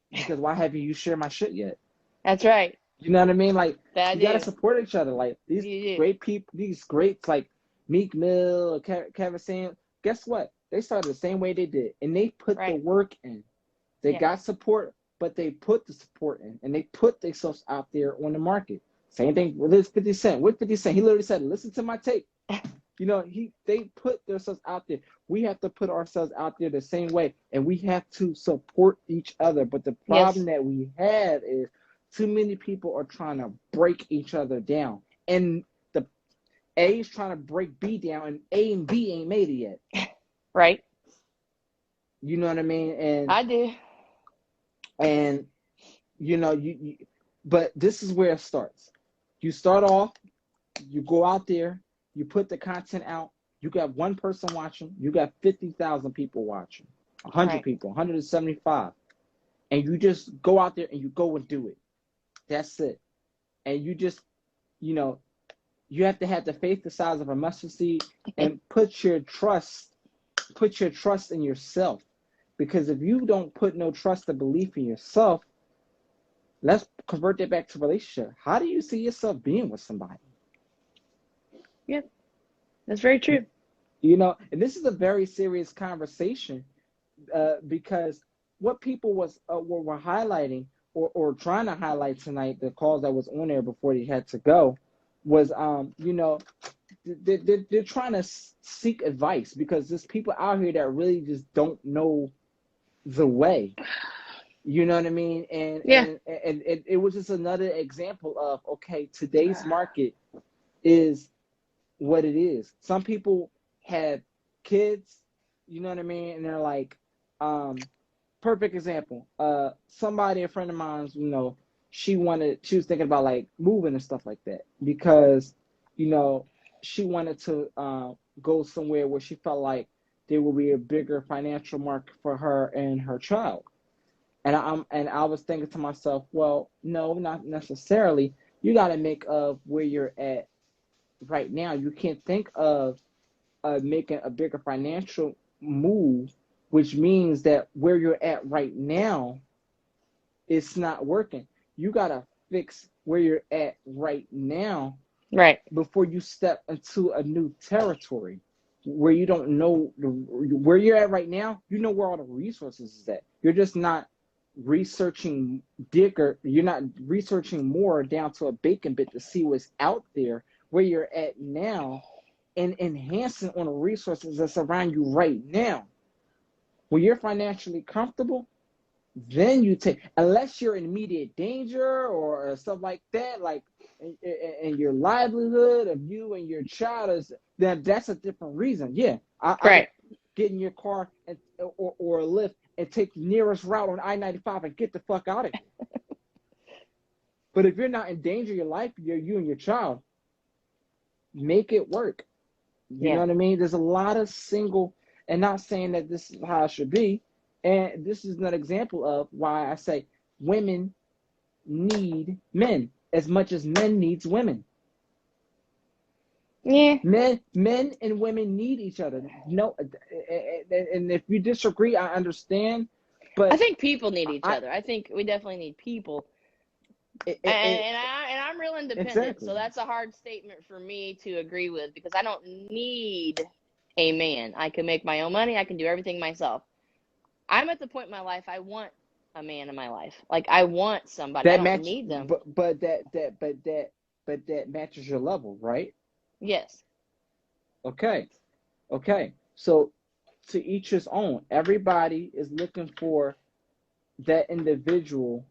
Because why haven't you shared my shit yet? That's right. You know what I mean? Like, That I you gotta do. support each other. Like, these You do. great people, these greats like Meek Mill, Kevin Samuels. Guess what? They started the same way they did, and they put the Right. work in. They Yeah. got support, but they put the support in, and they put themselves out there on the market. Same thing with 50 Cent. With 50 Cent, he literally said, "Listen to my tape." They put themselves out there. We have to put ourselves out there the same way, and we have to support each other. But the problem Yes. that we have is too many people are trying to break each other down, and the A is trying to break B down, and A and B ain't made it yet. Right. You know what I mean? I do. And but this is where it starts. You start off, you go out there, you put the content out, you got one person watching, you got 50,000 people watching, 100 Right. people, 175, and you just go out there and you go and do it. That's it. And you just, you know, you have to have the faith the size of a mustard seed, and put your trust in yourself. Because if you don't put no trust or belief in yourself, let's convert that back to relationship. How do you see yourself being with somebody? Yep. That's very true. You know, and this is a very serious conversation because what people were highlighting or trying to highlight tonight, the calls that was on there before they had to go, was you know, they're trying to seek advice because there's people out here that really just don't know the way. You know what I mean? Yeah. And it was just another example of, okay, today's market is what it is. Some people have kids, you know what I mean, and they're like, perfect example. Somebody, a friend of mine's, you know, she was thinking about like moving and stuff like that because, you know, she wanted to go somewhere where she felt like there will be a bigger financial market for her and her child. And I was thinking to myself, well, no, not necessarily. You got to make of where you're at right now. You can't think of making a bigger financial move, which means that where you're at right now, it's not working. You got to fix where you're at right now Right. before you step into a new territory where you don't know where you're at right now. You know where all the resources is at. You're just not researching digger. You're not researching more down to a bacon bit to see what's out there where you're at now and enhancing on the resources that's around you right now. When you're financially comfortable, then you take, unless you're in immediate danger or stuff like that, like and your livelihood of you and your child is, then that's a different reason. Yeah, I Right. get in your car and or a lift and take the nearest route on I-95 and get the fuck out of here. But if you're not in danger of your life, you and your child, make it work. You know Yeah. what I mean? There's a lot of single, and not saying that this is how it should be. And this is an example of why I say women need men as much as men needs women. Yeah. Men and women need each other. No, and if you disagree, I understand. I But think people need each I, other. I think we definitely need people. it, And, it, it, I'm real independent, so exactly. that's a hard statement for me to agree with because I don't need a man. I can make my own money. I can do everything myself. I'm at the point in my life I want a man in my life. Like I want somebody. I That don't match, need them. but that matches your level, right? Yes. Okay, okay. So to each his own. Everybody is looking for that individual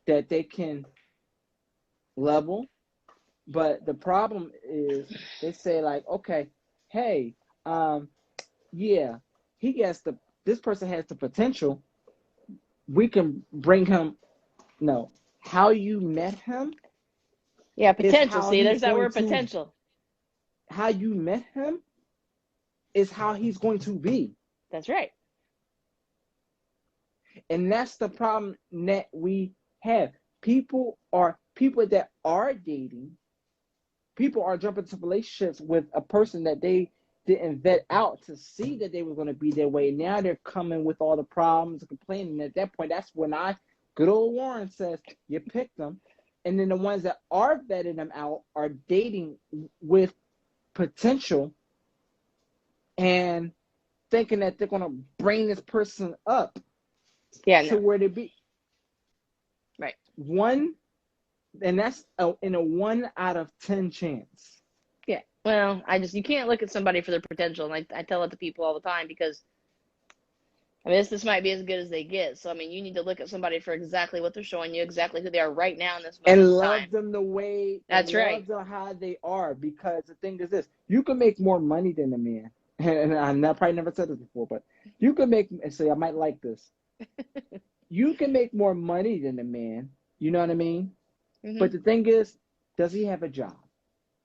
that they can level. But the problem is they say like, okay, hey, um, yeah, he gets this person has the potential. We can bring him. No, how you met him Yeah, is potential. how See, he's there's that going word to. potential. How you met him is how he's going to be, That's right. and that's the problem that we have. People that are dating. People are jumping into relationships with a person that they didn't vet out to see that they were going to be their way. Now they're coming with all the problems and complaining. At that point, that's when good old Warren says, you pick them. And then the ones that are vetting them out are dating with potential and thinking that they're going to bring this person up Yeah, to no. where they be. Right. One, and that's in a 1 out of 10 chance. Yeah. Well, you can't look at somebody for their potential. And I tell it to people all the time because, I mean, this might be as good as they get. So, I mean, you need to look at somebody for exactly what they're showing you, exactly who they are right now in this moment And in time. love them the way and That's right. love them how they are, because the thing is this: you can make more money than a man. And I probably never said this before, but you can make, and say I might like this. You can make more money than a man. You know what I mean? Mm-hmm. But the thing is, does he have a job?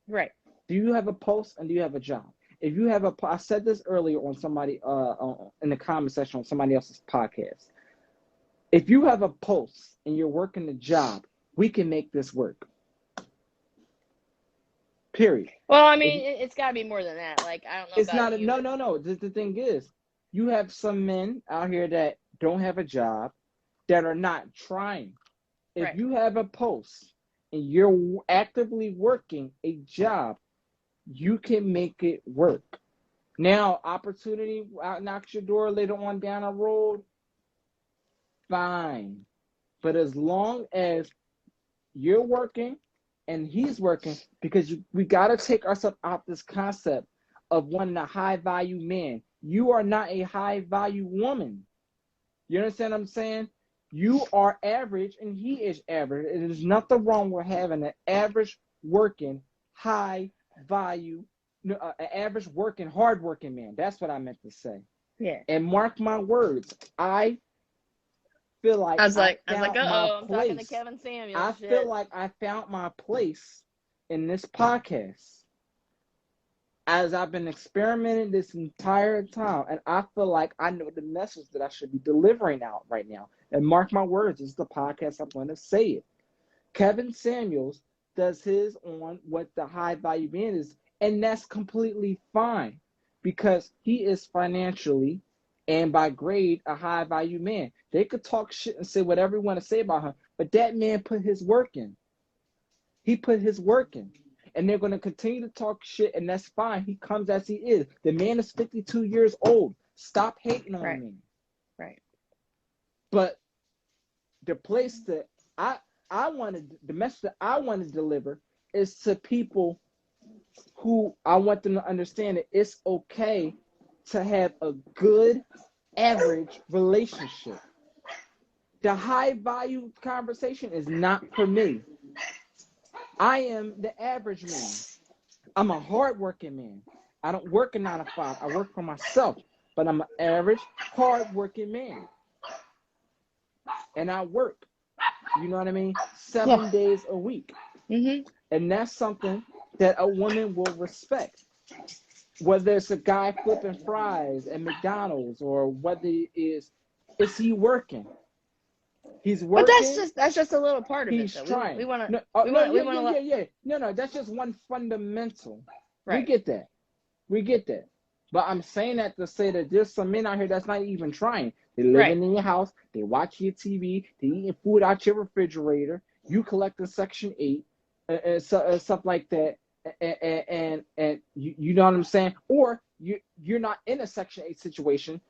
Right. Do you have a post and do you have a job? If you have I said this earlier on somebody in the comment section on somebody else's podcast. If you have a post and you're working a job, we can make this work. Period. Well, I mean, it's got to be more than that. Like, I don't know It's about not you, no. The thing is, you have some men out here that don't have a job, that are not trying. If right. you have a post and you're actively working a job, you can make it work. Now, opportunity knocks your door later on down the road, fine. But as long as you're working and he's working, because we got to take ourselves out this concept of wanting a high value man. You are not a high value woman. You understand what I'm saying? You are average and he is average. There's nothing wrong with having an average working, high value, an average working, hard working man. That's what I meant to say. Yeah. And mark my words, I feel like I was like, found my uh-oh, I'm talking to place. Kevin Samuels. I feel like I found my place in this podcast as I've been experimenting this entire time, and I feel like I know the message that I should be delivering out right now. And mark my words, this is the podcast I'm going to say it. Kevin Samuels does his on what the high value man is, and that's completely fine because he is financially and by grade a high value man. They could talk shit and say whatever you want to say about him, but that man put his work in. He put his work in. And they're going to continue to talk shit, and that's fine. He comes as he is. The man is 52 years old. Stop hating on me. Right. But the place that I wanted, the message that I want to deliver is to people who I want them to understand that it's okay to have a good, average relationship. The high value conversation is not for me. I am the average man. I'm a hardworking man. I don't work a 9 to 5. I work for myself, but I'm an average, hardworking man. And I work, you know what I mean, 7 days a week. Mm-hmm. And that's something that a woman will respect. Whether it's a guy flipping fries at McDonald's or whether is he working? He's working. But that's just a little part of He's it. trying. We want to. No, that's just one fundamental. Right. We get that. But I'm saying that to say that there's some men out here that's not even trying. They're living in your house. They watch your TV. They eating food out your refrigerator. You collecting Section 8 and stuff like that. And you know what I'm saying? Or you're not in a Section 8 situation.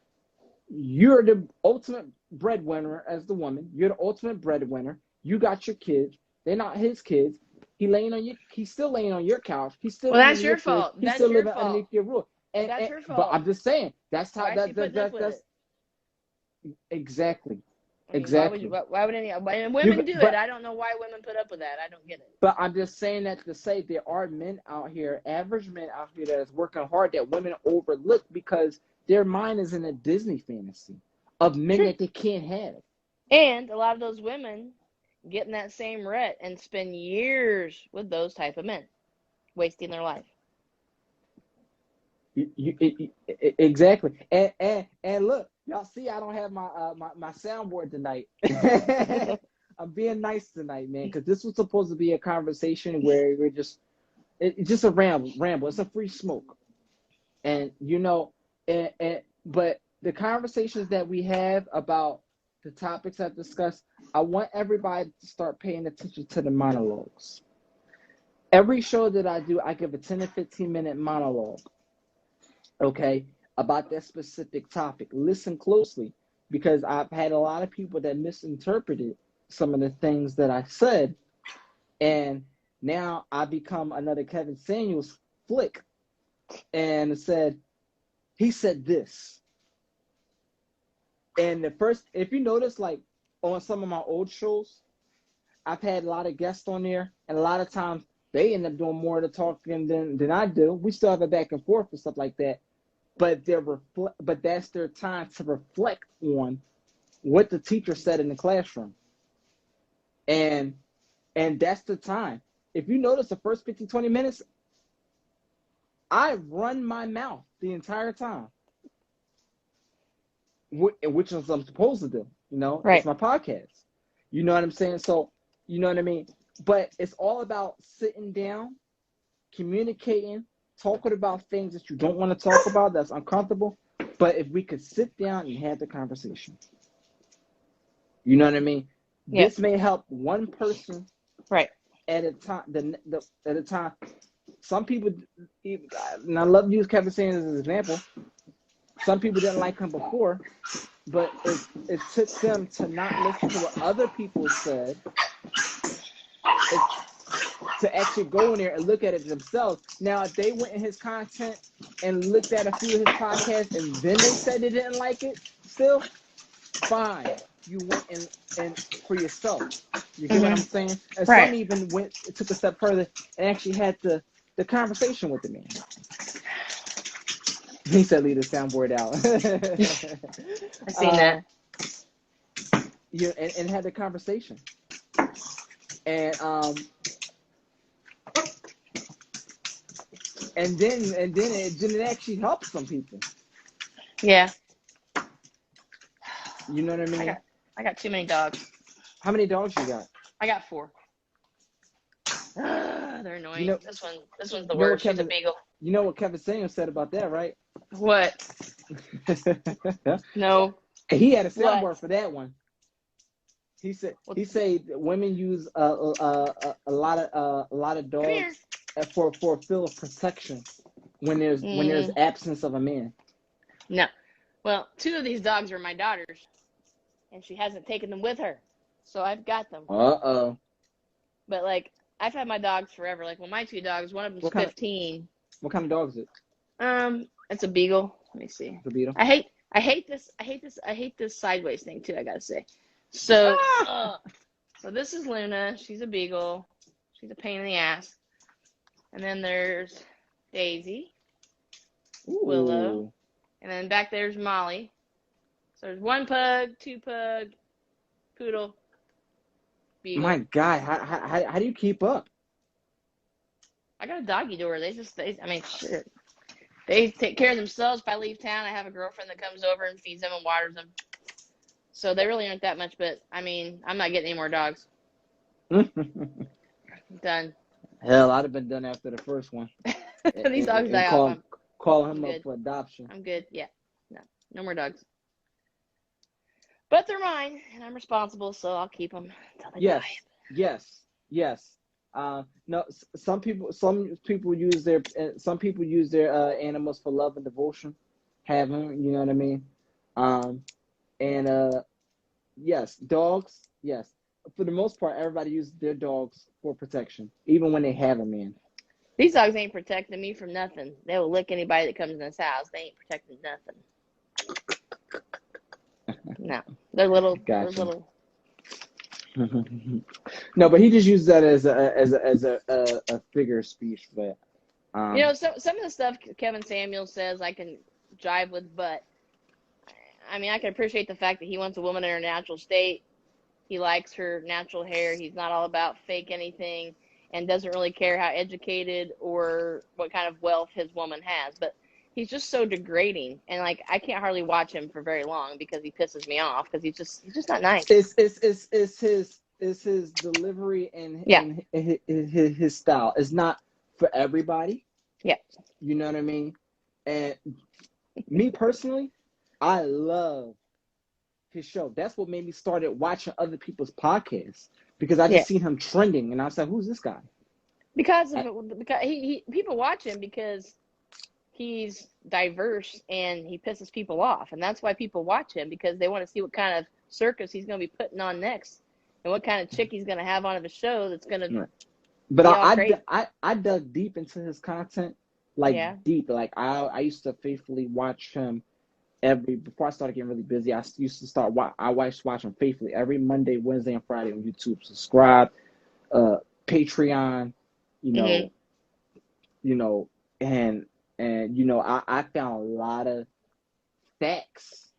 You're the ultimate breadwinner as the woman. You're the ultimate breadwinner. You got your kids. They're not his kids. He's still laying on your couch. He's still. Well, that's your fault. He's still living underneath your roof. That's your fault. But I'm just saying that's how that's exactly. I mean, Exactly. Why would any? And women do it. I don't know why women put up with that. I don't get it. But I'm just saying that to say there are men out here, average men out here that is working hard that women overlook because their mind is in a Disney fantasy of men that they can't have. And a lot of those women get in that same rut and spend years with those type of men, wasting their life. Exactly. And look, y'all see, I don't have my soundboard tonight. I'm being nice tonight, man, because this was supposed to be a conversation where we're just it's just a ramble. It's a free smoke, and you know, but the conversations that we have about the topics I've discussed, I want everybody to start paying attention to the monologues. Every show that I do, I give a 10 to 15 minute monologue. Okay, about that specific topic. Listen closely, because I've had a lot of people that misinterpreted some of the things that I said, and now I become another Kevin Samuels flick, and he said this. And the first, if you notice, like on some of my old shows, I've had a lot of guests on there, and a lot of times they end up doing more of the talking than I do. We still have a back and forth and stuff like that, but that's their time to reflect on what the teacher said in the classroom, and that's the time. If you notice, the first 15, 20 minutes, I run my mouth the entire time, which is what I'm supposed to do. You know, right. It's my podcast. You know what I'm saying? So, you know what I mean? But it's all about sitting down, communicating, talking about things that you don't want to talk about, that's uncomfortable. But if we could sit down and have the conversation, you know what I mean? This may help one person right at a time, at a time, some people, and I love to use Kevin Samuels as an example. Some people didn't like him before, but it took them to not listen to what other people said, to actually go in there and look at it themselves. Now, if they went in his content and looked at a few of his podcasts and then they said they didn't like it, still, fine. You went and for yourself. You get what I'm saying? And Right. some even took a step further and actually had the conversation with the man. He said, leave the soundboard out. I've seen that. Yeah, and had the conversation. And then it actually helped some people. Yeah. You know what I mean? I got too many dogs. How many dogs you got? I got 4. They're annoying. You know, this one's the worst. She's a beagle. You know what Kevin Samuels said about that, right? What? No. He had a soundboard for that one. He said women use a lot of dogs for a feel of protection when there's absence of a man. No. Well, 2 of these dogs are my daughter's, and she hasn't taken them with her, so I've got them. Uh-oh. But like, I've had my dogs forever. Like, well, my 2 dogs, one of them's 15. What kind of dog is it? It's a beagle. Let me see. It's a beagle. I hate this sideways thing too, I gotta say. So, so this is Luna. She's a beagle. She's a pain in the ass. And then there's Daisy, Willow, and then back there's Molly. So there's 1 pug, 2 pug, poodle, beagle. My God, how do you keep up? I got a doggy door. Shit. They take care of themselves. If I leave town, I have a girlfriend that comes over and feeds them and waters them. So they really aren't that much, but I mean, I'm not getting any more dogs. Done. Hell, I'd have been done after the first one. These dogs die off. Call him up for adoption. I'm good. Yeah. No more dogs. But they're mine, and I'm responsible, so I'll keep them until they die. Yes. No, some people use their animals for love and devotion. Have them, you know what I mean? Yes, dogs. Yes, for the most part, everybody uses their dogs for protection, even when they have a man. These dogs ain't protecting me from nothing. They will lick anybody that comes in this house. They ain't protecting nothing. No, they're little. Gotcha. They're little. No, but he just used that as a figure of speech. But some of the stuff Kevin Samuels says I can jive with, but I mean, I can appreciate the fact that he wants a woman in her natural state. He likes her natural hair. He's not all about fake anything, and doesn't really care how educated or what kind of wealth his woman has. But he's just so degrading, and like I can't hardly watch him for very long because he pisses me off because he's just not nice. It's his delivery and his style. It's not for everybody. Yeah. You know what I mean? And me personally, I love his show. That's what made me started watching other people's podcasts because I just seen him trending, and I was like, "Who's this guy?" Because people watch him because he's diverse and he pisses people off, and that's why people watch him because they want to see what kind of circus he's going to be putting on next and what kind of chick he's going to have on his show that's going to. But I dug deep into his content, deep. Like I used to faithfully watch him before I started getting really busy. I used to watch him faithfully every Monday, Wednesday, and Friday on YouTube. Subscribe, Patreon, and I found a lot of facts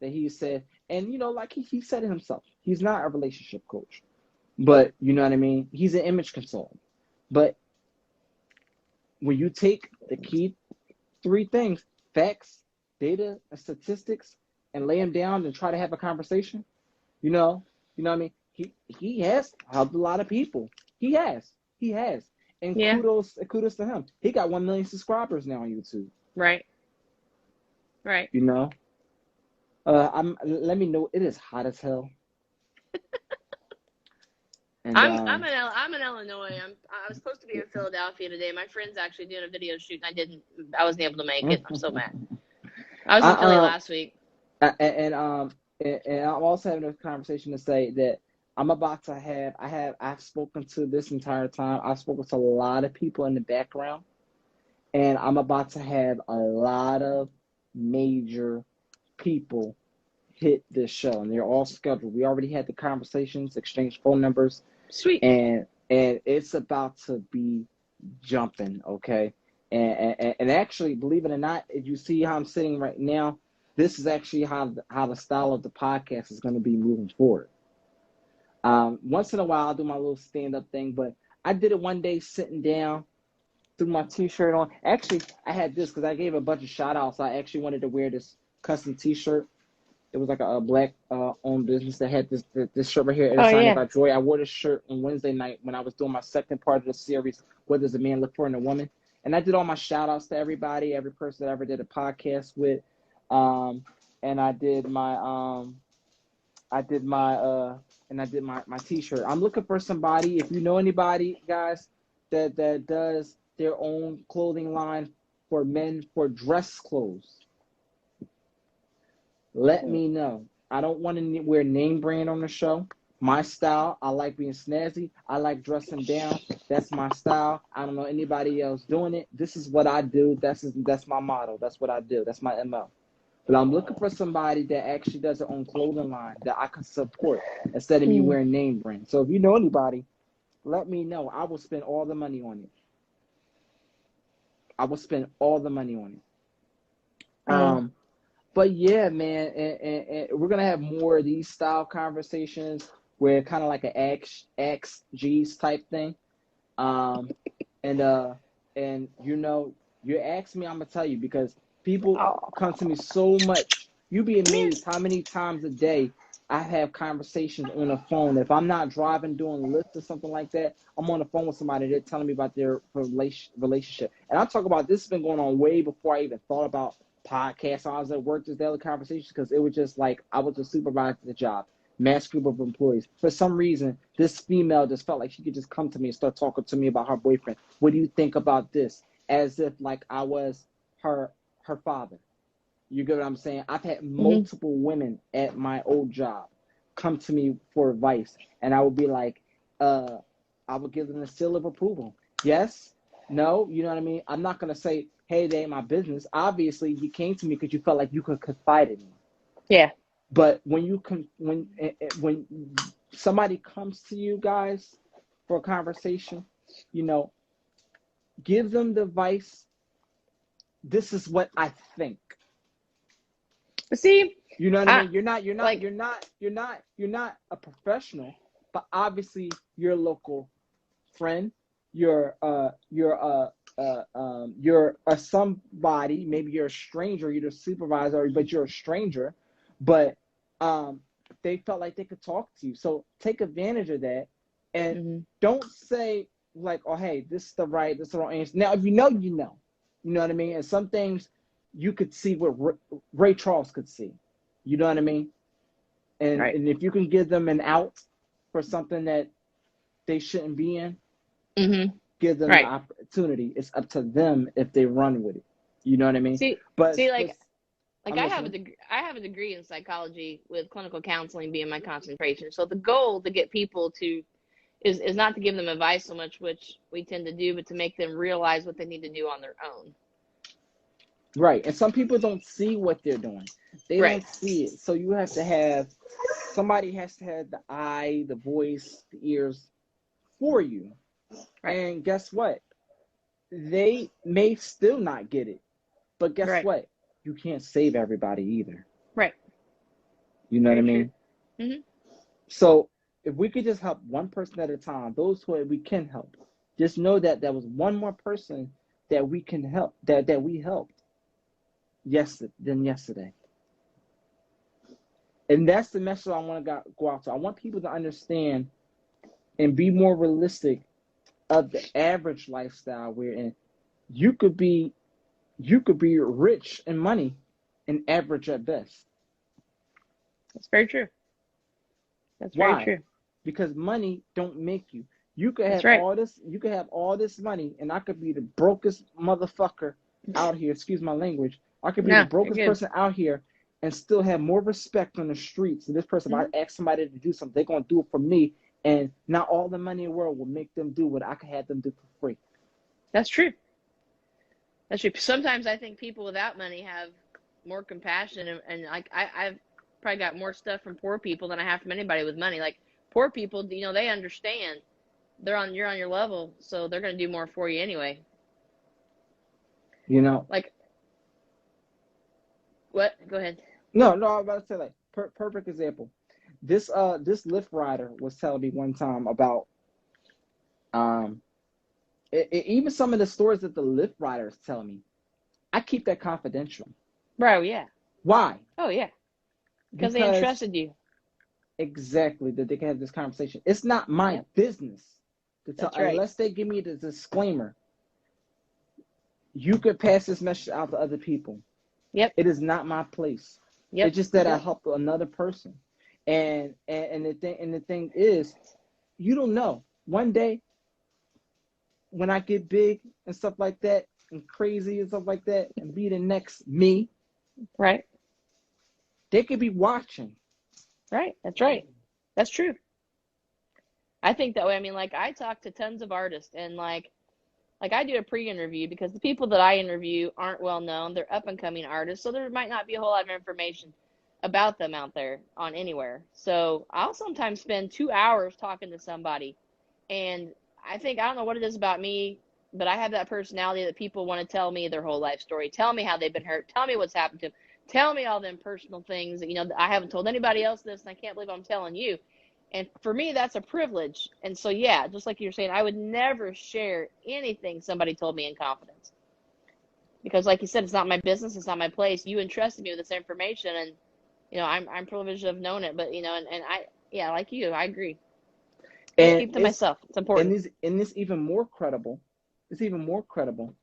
that he said, and like he said it himself, he's not a relationship coach, but you know what I mean. He's an image consultant, but when you take the key 3 things: facts, data, and statistics, and lay them down and try to have a conversation, you know what I mean. He has helped a lot of people. He has. And kudos to him. He got 1 million subscribers now on YouTube. Right. Let me know. It is hot as hell. And I'm in Illinois. I was supposed to be in Philadelphia today. My friend's actually doing a video shoot, and I wasn't able to make it. I'm so mad. I was in Philly last week. and I'm also having a conversation to say that I'm about to have I've spoken to this entire time. I've spoken to a lot of people in the background, and I'm about to have a lot of major people hit this show, and they're all scheduled. We already had the conversations, exchanged phone numbers, Sweet. and it's about to be jumping, okay? And actually, believe it or not, if you see how I'm sitting right now, this is actually how the style of the podcast is going to be moving forward. Once in a while, I'll do my little stand-up thing, but I did it one day sitting down, threw my T-shirt on. Actually, I had this because I gave a bunch of shout-outs. I actually wanted to wear this custom T-shirt. It was like a black owned business that had this shirt right here. It was signed by Joy. I wore this shirt on Wednesday night when I was doing my second part of the series, What Does a Man Look For in a Woman? And I did all my shout outs to everybody, every person that I ever did a podcast with. And I did my my T-shirt. I'm looking for somebody. If you know anybody, guys, that does their own clothing line for men for dress clothes, let me know. I don't want to wear name brand on the show. My style, I like being snazzy. I like dressing down. That's my style. I don't know anybody else doing it. This is what I do. That's my motto. That's what I do. That's my MO. But I'm looking for somebody that actually does their own clothing line that I can support instead of me wearing name brand. So if you know anybody, let me know. I will spend all the money on it. I will spend all the money on it. But yeah, man, and we're gonna have more of these style conversations where kind of like an X G's type thing. And you know, you ask me, I'm gonna tell you because people come to me so much. You'd be amazed how many times a day I have conversations on the phone. If I'm not driving, doing Lyft or something like that, I'm on the phone with somebody. They're telling me about their relationship, and I'm talking about this has been going on way before I even thought about podcasts. I was at work, just daily conversations, because it was just like I was a supervisor at the job, mass group of employees. For some reason, this female just felt like she could just come to me and start talking to me about her boyfriend. What do you think about this? As if like I was her father. You get what I'm saying? I've had multiple women at my old job come to me for advice, and I would be like, I would give them the seal of approval. Yes, no, you know what I mean? I'm not gonna say, hey, they ain't my business. Obviously, you came to me because you felt like you could confide in me. Yeah. But when somebody comes to you guys for a conversation, you know, give them the advice. This is what I think. See, you know what I mean? You're not a professional, but obviously you're a local friend. You're somebody. Maybe you're a stranger. You're the supervisor, but you're a stranger. But they felt like they could talk to you. So take advantage of that, and don't say like, "Oh, hey, this is the wrong answer." Now, if you know, you know. You know what I mean? And some things you could see what Ray Charles could see. You know what I mean? And and if you can give them an out for something that they shouldn't be in, give them the opportunity. It's up to them if they run with it. You know what I mean? I have a degree in psychology with clinical counseling being my concentration. So the goal to get people to is not to give them advice so much, which we tend to do, but to make them realize what they need to do on their own. Right. And some people don't see what they're doing. They don't see it. So you have to have somebody has to have the eye, the voice, the ears for you. Right. And guess what? They may still not get it. But guess what? You can't save everybody either. Right. You know what I mean? So if we could just help one person at a time, those who we can help, just know that there was one more person that we can help, that we helped yesterday. And that's the message I want to go out to. I want people to understand and be more realistic of the average lifestyle we're in. You could be rich in money and average at best. That's very true. That's very true. because money don't make you. You could That's have right. all this. You could have all this money, and I could be the brokest motherfucker out here. Excuse my language. I could be the No, you're brokest good. person out here, and still have more respect on the streets. So this person, if I ask somebody to do something, they're gonna do it for me, and not all the money in the world will make them do what I could have them do for free. That's true. That's true. Sometimes I think people without money have more compassion, and like I've probably got more stuff from poor people than I have from anybody with money. Like poor people, you know, they understand you're on your level, so they're gonna do more for you anyway. You know. Like what? Go ahead. No, I was about to say like perfect example. This Lyft rider was telling me one time about um even some of the stories that the Lyft riders tell me. I keep that confidential. Bro, yeah. Why? Oh yeah. Because they Because entrusted you. exactly that they can have this conversation. It's not my Yep. business to tell That's right. unless they give me the disclaimer. You could pass this message out to other people. Yep. It is not my place. Yep. It's just that I Yep. help another person. And the thing is, you don't know. One day when I get big and stuff like that and crazy and stuff like that and be the next me, Right. they could be watching. Right. That's right. That's true. I think that way. I mean, like I talk to tons of artists, and like I do a pre-interview because the people that I interview aren't well known. They're up and coming artists, so there might not be a whole lot of information about them out there on anywhere. So I'll sometimes spend 2 hours talking to somebody, and I don't know what it is about me, but I have that personality that people want to tell me their whole life story, tell me how they've been hurt, tell me what's happened to them, tell me all them personal things that, you know, I haven't told anybody else this, and I can't believe I'm telling you. And for me, that's a privilege. And so, yeah, just like you're saying, I would never share anything somebody told me in confidence. Because like you said, it's not my business, it's not my place. You entrusted me with this information, and you know, I'm privileged to have known it. But you know, and I, yeah, like you, I agree. I And keep it to myself. It's important. and this even more credible. It's even more credible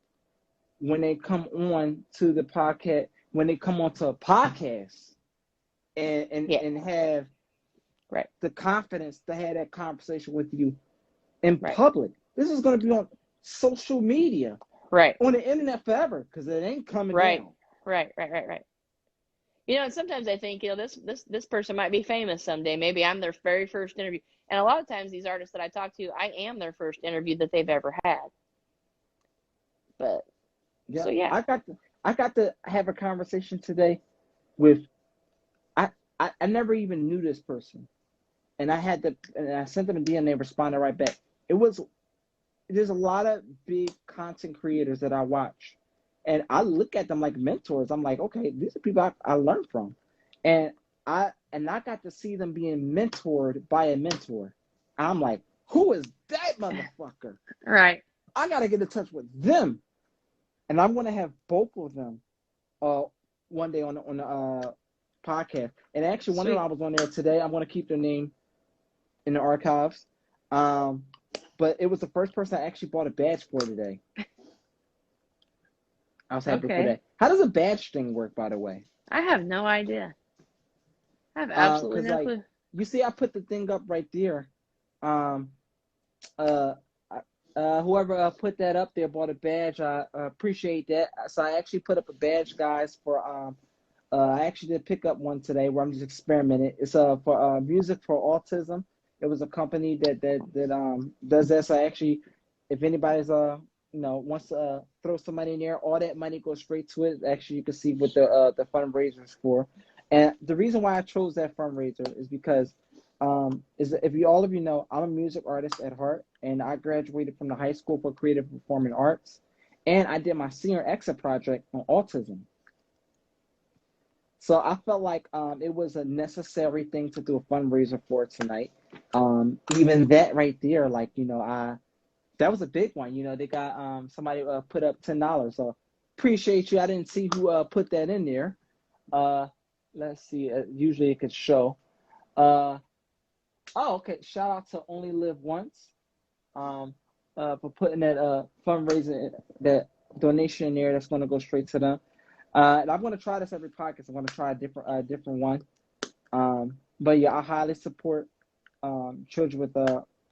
when they come on to the podcast, when they come onto a podcast Yeah. and have Right. the confidence to have that conversation with you in Right. public. This is going to be on social media, Right. on the internet forever, because it ain't coming Right. down. Right. You know, and sometimes I think, you know, this person might be famous someday. Maybe I'm their very first interview. And a lot of times these artists that I talk to, I am their first interview that they've ever had. But Yeah, so yeah. I got to have a conversation today with I never even knew this person, and I sent them a DM and they responded right back. There's a lot of big content creators that I watch, and I look at them like mentors. I'm like, okay, these are people I learn from, and I got to see them being mentored by a mentor. I'm like, who is that motherfucker? Right. I gotta get in touch with them, and I'm gonna have both of them, one day on the podcast. And actually, one of them I was on there today. I'm gonna keep their name in the archives. But it was the first person I actually bought a badge for today. I was happy for that. How does a badge thing work, by the way? I have no idea. I have absolutely no clue. You see, I put the thing up right there. Whoever put that up there bought a badge. I appreciate that. So I actually put up a badge, guys, for I actually did pick up one today where I'm just experimenting. It's for music for autism. It was a company that does that. So actually, if anybody's wants to throw some money in there, all that money goes straight to it. Actually, you can see what the fundraiser is for. And the reason why I chose that fundraiser is because all of you know, I'm a music artist at heart, and I graduated from the high school for creative performing arts, and I did my senior exit project on autism. So I felt like it was a necessary thing to do a fundraiser for tonight. Even that right there, like, you know, that was a big one. You know, they got somebody put up $10. So appreciate you. I didn't see who put that in there. Let's see. Usually it could show. Okay. Shout out to Only Live Once for putting that fundraising, that donation in there. That's going to go straight to them. And I'm going to try this every podcast. I'm going to try a different one. But yeah, I highly support children with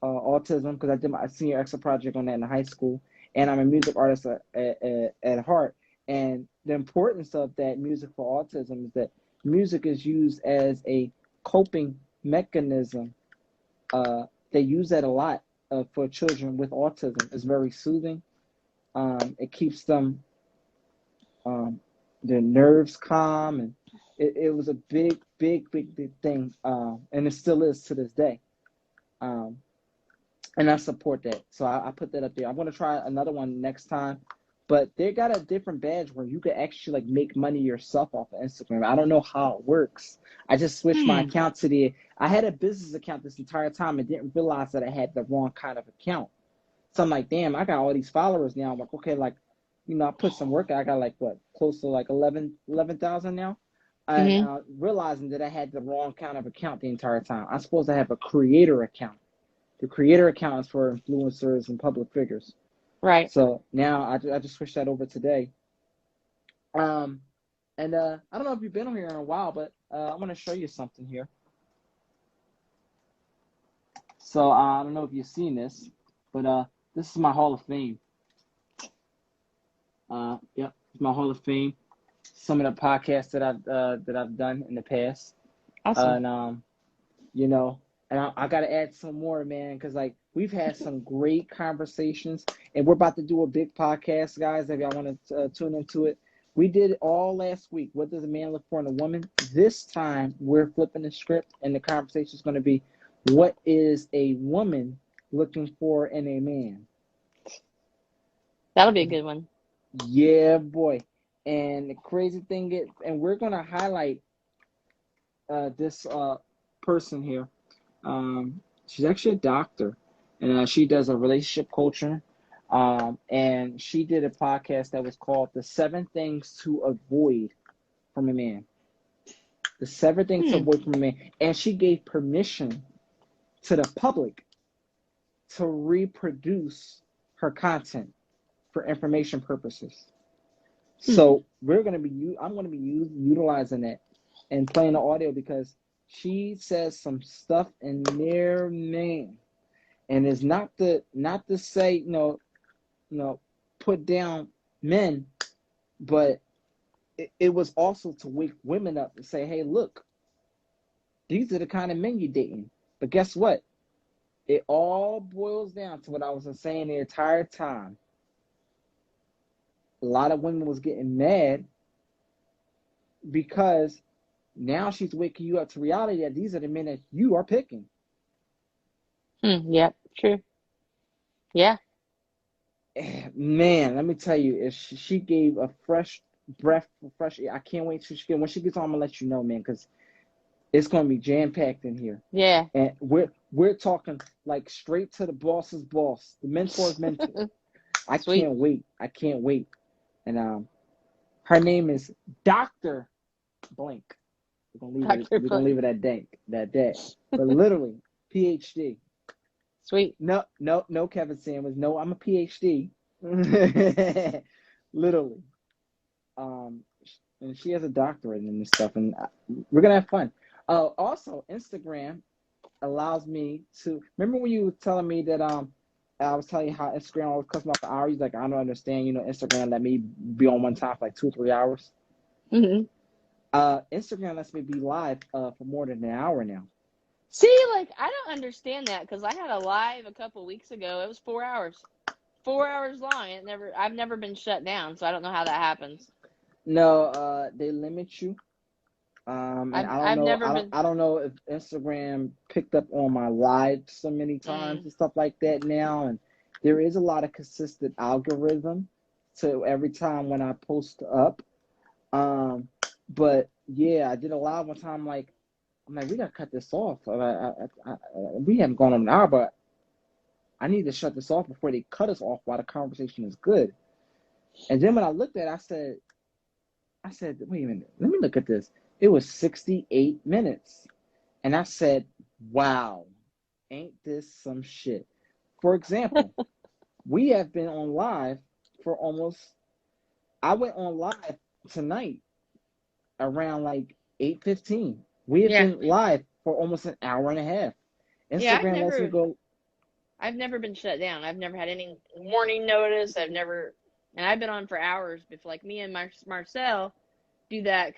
autism because I did my senior extra project on that in high school, and I'm a music artist at heart. And the importance of that music for autism is that music is used as a coping mechanism. They use that a lot for children with autism. It's very soothing. It keeps them their nerves calm, and it was a big, big, big, big thing, and it still is to this day. Um, and I support that. So I put that up there. I'm gonna try another one next time, but they got a different badge where you could actually like make money yourself off of Instagram. I don't know how it works. I just switched my Hmm. account to the. I had a business account this entire time and didn't realize that I had the wrong kind of account. So I'm like, damn, I got all these followers now. I'm like, okay, like, I put some work. I got like what, close to like 11,000 now, and Mhm. realizing that I had the wrong kind of account the entire time. I'm supposed to have a creator account. The creator account is for influencers and public figures. Right. So now I just switched that over today. Um, and I don't know if you've been on here in a while, but I'm gonna show you something here. So I don't know if you've seen this, but this is my Hall of Fame. Yep, it's my Hall of Fame. Some of the podcasts that I've done in the past, Awesome. and you know, and I got to add some more, man, because like we've had some great conversations, and we're about to do a big podcast, guys. If y'all want to tune into it, we did it all last week. What does a man look for in a woman? This time we're flipping the script, and the conversation is going to be, what is a woman looking for in a man? That'll be a good one. Yeah, boy. And the crazy thing is, and we're gonna highlight this person here. She's actually a doctor, and she does a relationship coaching. And she did a podcast that was called "The 7 Things to Avoid from a Man." The 7 things to Hmm. avoid from a man, and she gave permission to the public to reproduce her content for information purposes. Hmm. So I'm gonna be utilizing that and playing the audio because she says some stuff in there, man, and it's not to say put down men, but it was also to wake women up and say, hey, look, these are the kind of men you're dating. But guess what? It all boils down to what I was saying the entire time. A lot of women was getting mad because now she's waking you up to reality that these are the men that you are picking. Hmm. Yep. True. Yeah. Man, let me tell you, if she gave a fresh breath, fresh air. I can't wait till when she gets on. I'm gonna let you know, man, because it's gonna be jam packed in here, Yeah. and we're talking like straight to the boss's boss, the mentor's mentor. I Sweet. can't wait. I can't wait. And her name is Doctor Blank. We're gonna leave it. Dr. We're gonna leave Blank. it at that. But literally, PhD. Sweet. No, no, no, Kevin Samuels. No, I'm a PhD. Literally. Um, and she has a doctorate in this stuff, and we're gonna have fun. Also, Instagram allows me to remember when you were telling me that I was telling you how Instagram always cuts me off the hours. Like I don't understand, Instagram let me be on one time for like 2 or 3 hours. Hmm. Instagram lets me be live for more than an hour now. See, like I don't understand that because I had a live a couple weeks ago. It was 4 hours, 4 hours long. I've never been shut down, so I don't know how that happens. No, they limit you. And I've I don't I've know, never been. I don't know if Instagram picked up on my live so many times Mm, and stuff like that now. And there is a lot of consistent algorithm to every time when I post up. Um, but yeah, I did a live one time. Like I'm like, we gotta cut this off. We haven't gone on an hour, but I need to shut this off before they cut us off while the conversation is good. And then when I looked at it, I said, wait a minute, let me look at this. It was 68 minutes. And I said, wow, ain't this some shit? For example, we have been on live for I went on live tonight around like 8:15. We have yeah. been live for almost an hour and a half. Yeah, Instagram lets me go. I've never been shut down. I've never had any warning notice. And I've been on for hours before, like me and Marcel do that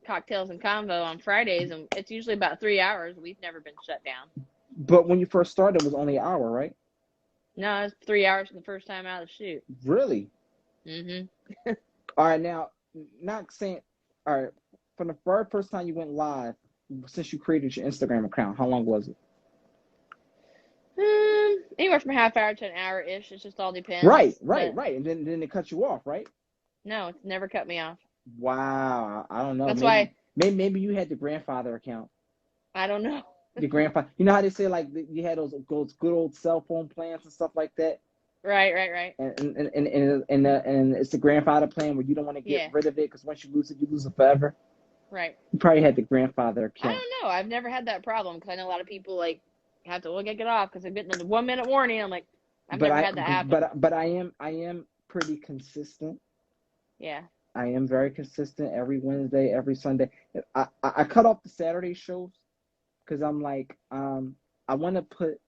cocktails and convo on Fridays, and it's usually about 3 hours. We've never been shut down. But when you first started, it was only an hour, right? No, it's 3 hours from the first time out of the shoot. Really? Mm-hmm. All right, now, not saying, all right, from the very first time you went live, since you created your Instagram account, how long was it? Anywhere from a half hour to an hour-ish. It just all depends. Right. But And then they cut you off, right? no, it's never cut me off. Wow. I don't know. That's why Maybe you had the grandfather account. I don't know. Your grandfather. You know how they say like you had those good old cell phone plans and stuff like that. Right. And it's the grandfather plan where you don't want to get rid of it because once you lose it forever. Right. You probably had the grandfather I account. don't know. I've never had that problem because I know a lot of people like have to get off because they're getting a 1 minute warning. I'm like, I've never had that happen. But I am pretty consistent. Yeah. I am very consistent every Wednesday, every Sunday. I cut off the Saturday shows because I'm like, I want to put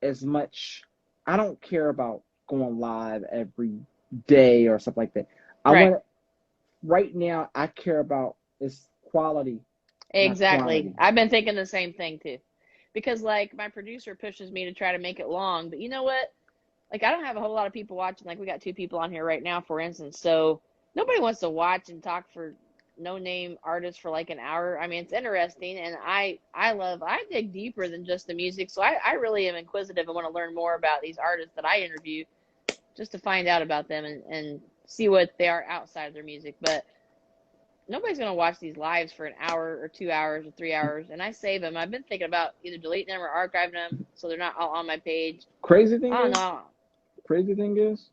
as much. I don't care about going live every day or stuff like that. Right now, I care about is quality. Exactly. I've been thinking the same thing too. Because like my producer pushes me to try to make it long, but you know what? Like I don't have a whole lot of people watching. Like we got 2 people on here right now, for instance. So nobody wants to watch and talk for no-name artists for like an hour. I mean, it's interesting, and I dig deeper than just the music. So I really am inquisitive and want to learn more about these artists that I interview, just to find out about them and see what they are outside of their music. But nobody's going to watch these lives for an hour or 2 hours or 3 hours, and I save them. I've been thinking about either deleting them or archiving them so they're not all on my page. Crazy thing is,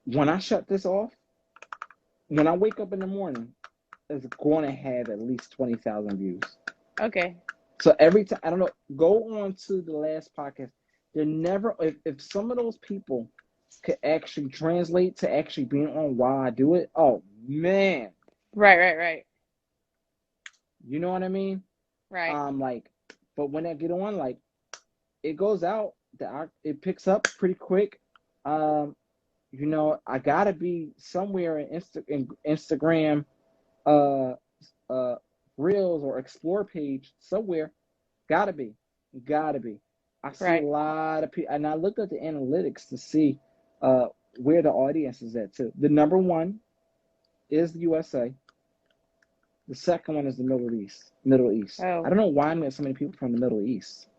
when I shut this off, when I wake up in the morning, it's going to have at least 20,000 views. Okay. So every time, I don't know, go on to the last podcast. They're never, if some of those people could actually translate to actually being on while I do it, oh man. Right. You know what I mean? Right. But when I get on, like, it goes out, it picks up pretty quick. You know, I gotta be somewhere in Instagram, Reels or Explore page somewhere. Gotta be. I see a lot of people, and I looked at the analytics to see where the audience is at too. The number one is the USA. The second one is the Middle East. Oh. I don't know why I'm getting so many people from the Middle East.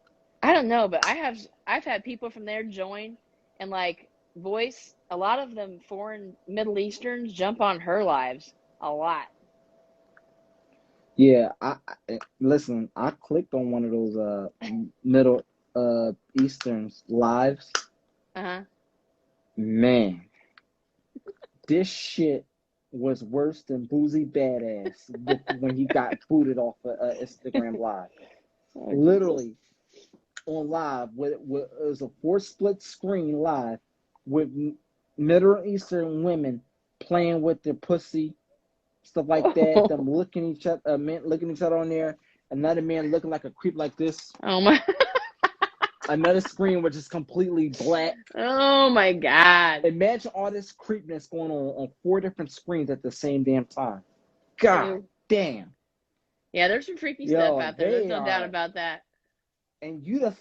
I don't know, but I've had people from there join and like voice. A lot of them foreign Middle Easterns jump on her lives a lot. Yeah, listen. I clicked on one of those Middle Easterns lives. Man, this shit was worse than Boozy Badass when he got booted off of Instagram Live. Oh, literally on live with it was a 4 split screen live with Middle Eastern women playing with their pussy, stuff like that. Them looking each other, men looking each other on there. Another man looking like a creep like this. Oh my! Another screen which is completely black. Oh my God! Imagine all this creepiness going on 4 different screens at the same damn time. God damn. Yeah, there's some freaky stuff out there. There's no doubt about that. And you the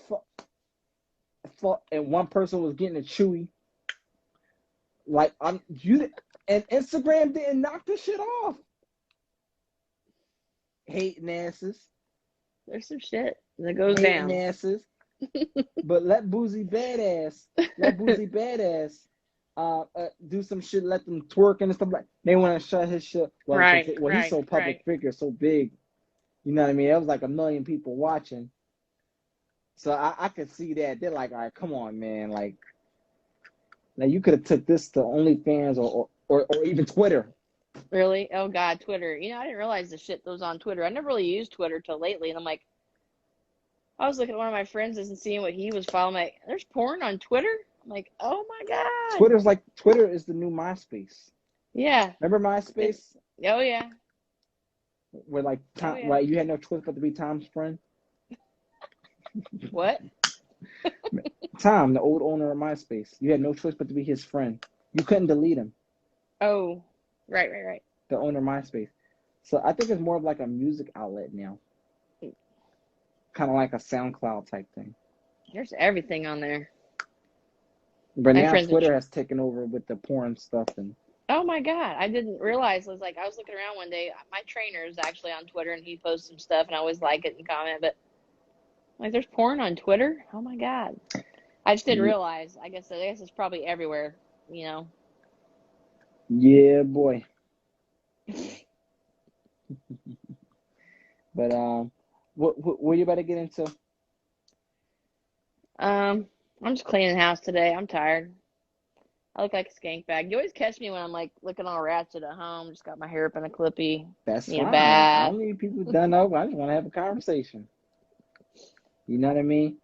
fuck, and one person was getting a chewy. Like and Instagram didn't knock this shit off. Hating asses. There's some shit that goes down. Hating asses. But let Boozy Badass do some shit, let them twerk and stuff like. They want to shut his shit. Well, he's so public figure, so big. You know what I mean? It was like 1 million people watching. So I could see that. They're like, all right, come on, man. Like, now you could have took this to OnlyFans or even Twitter. Really? Oh God, Twitter. You know, I didn't realize the shit that was on Twitter. I never really used Twitter till lately, and I'm like, I was looking at one of my friends and seeing what he was following. Like, there's porn on Twitter? I'm like, oh my God. Twitter is the new MySpace. Yeah. Remember MySpace? Oh yeah. where like Oh Tom, yeah. like you had no choice but to be Tom's friend. What? Tom, the old owner of MySpace, you had no choice but to be his friend. You couldn't delete him, Oh, right. the owner of MySpace. So I think it's more of like a music outlet now, kind of like a SoundCloud type thing. There's everything on there. But My now friends are. Twitter has taken over with the porn stuff and Oh my God, I didn't realize. I was looking around one day. My trainer is actually on Twitter, and he posts some stuff, and I always like it and comment. But like, there's porn on Twitter. Oh my God, I just didn't yeah, realize. I guess it's probably everywhere. You know. yeah, boy. But what you about to get into? I'm just cleaning the house today. I'm tired. I look like a skank bag. You always catch me when I'm like looking all ratchet at home. Just got my hair up in a clippy. That's Need a fine. I bath. don't need people done up. I just want to have a conversation. You know what I mean?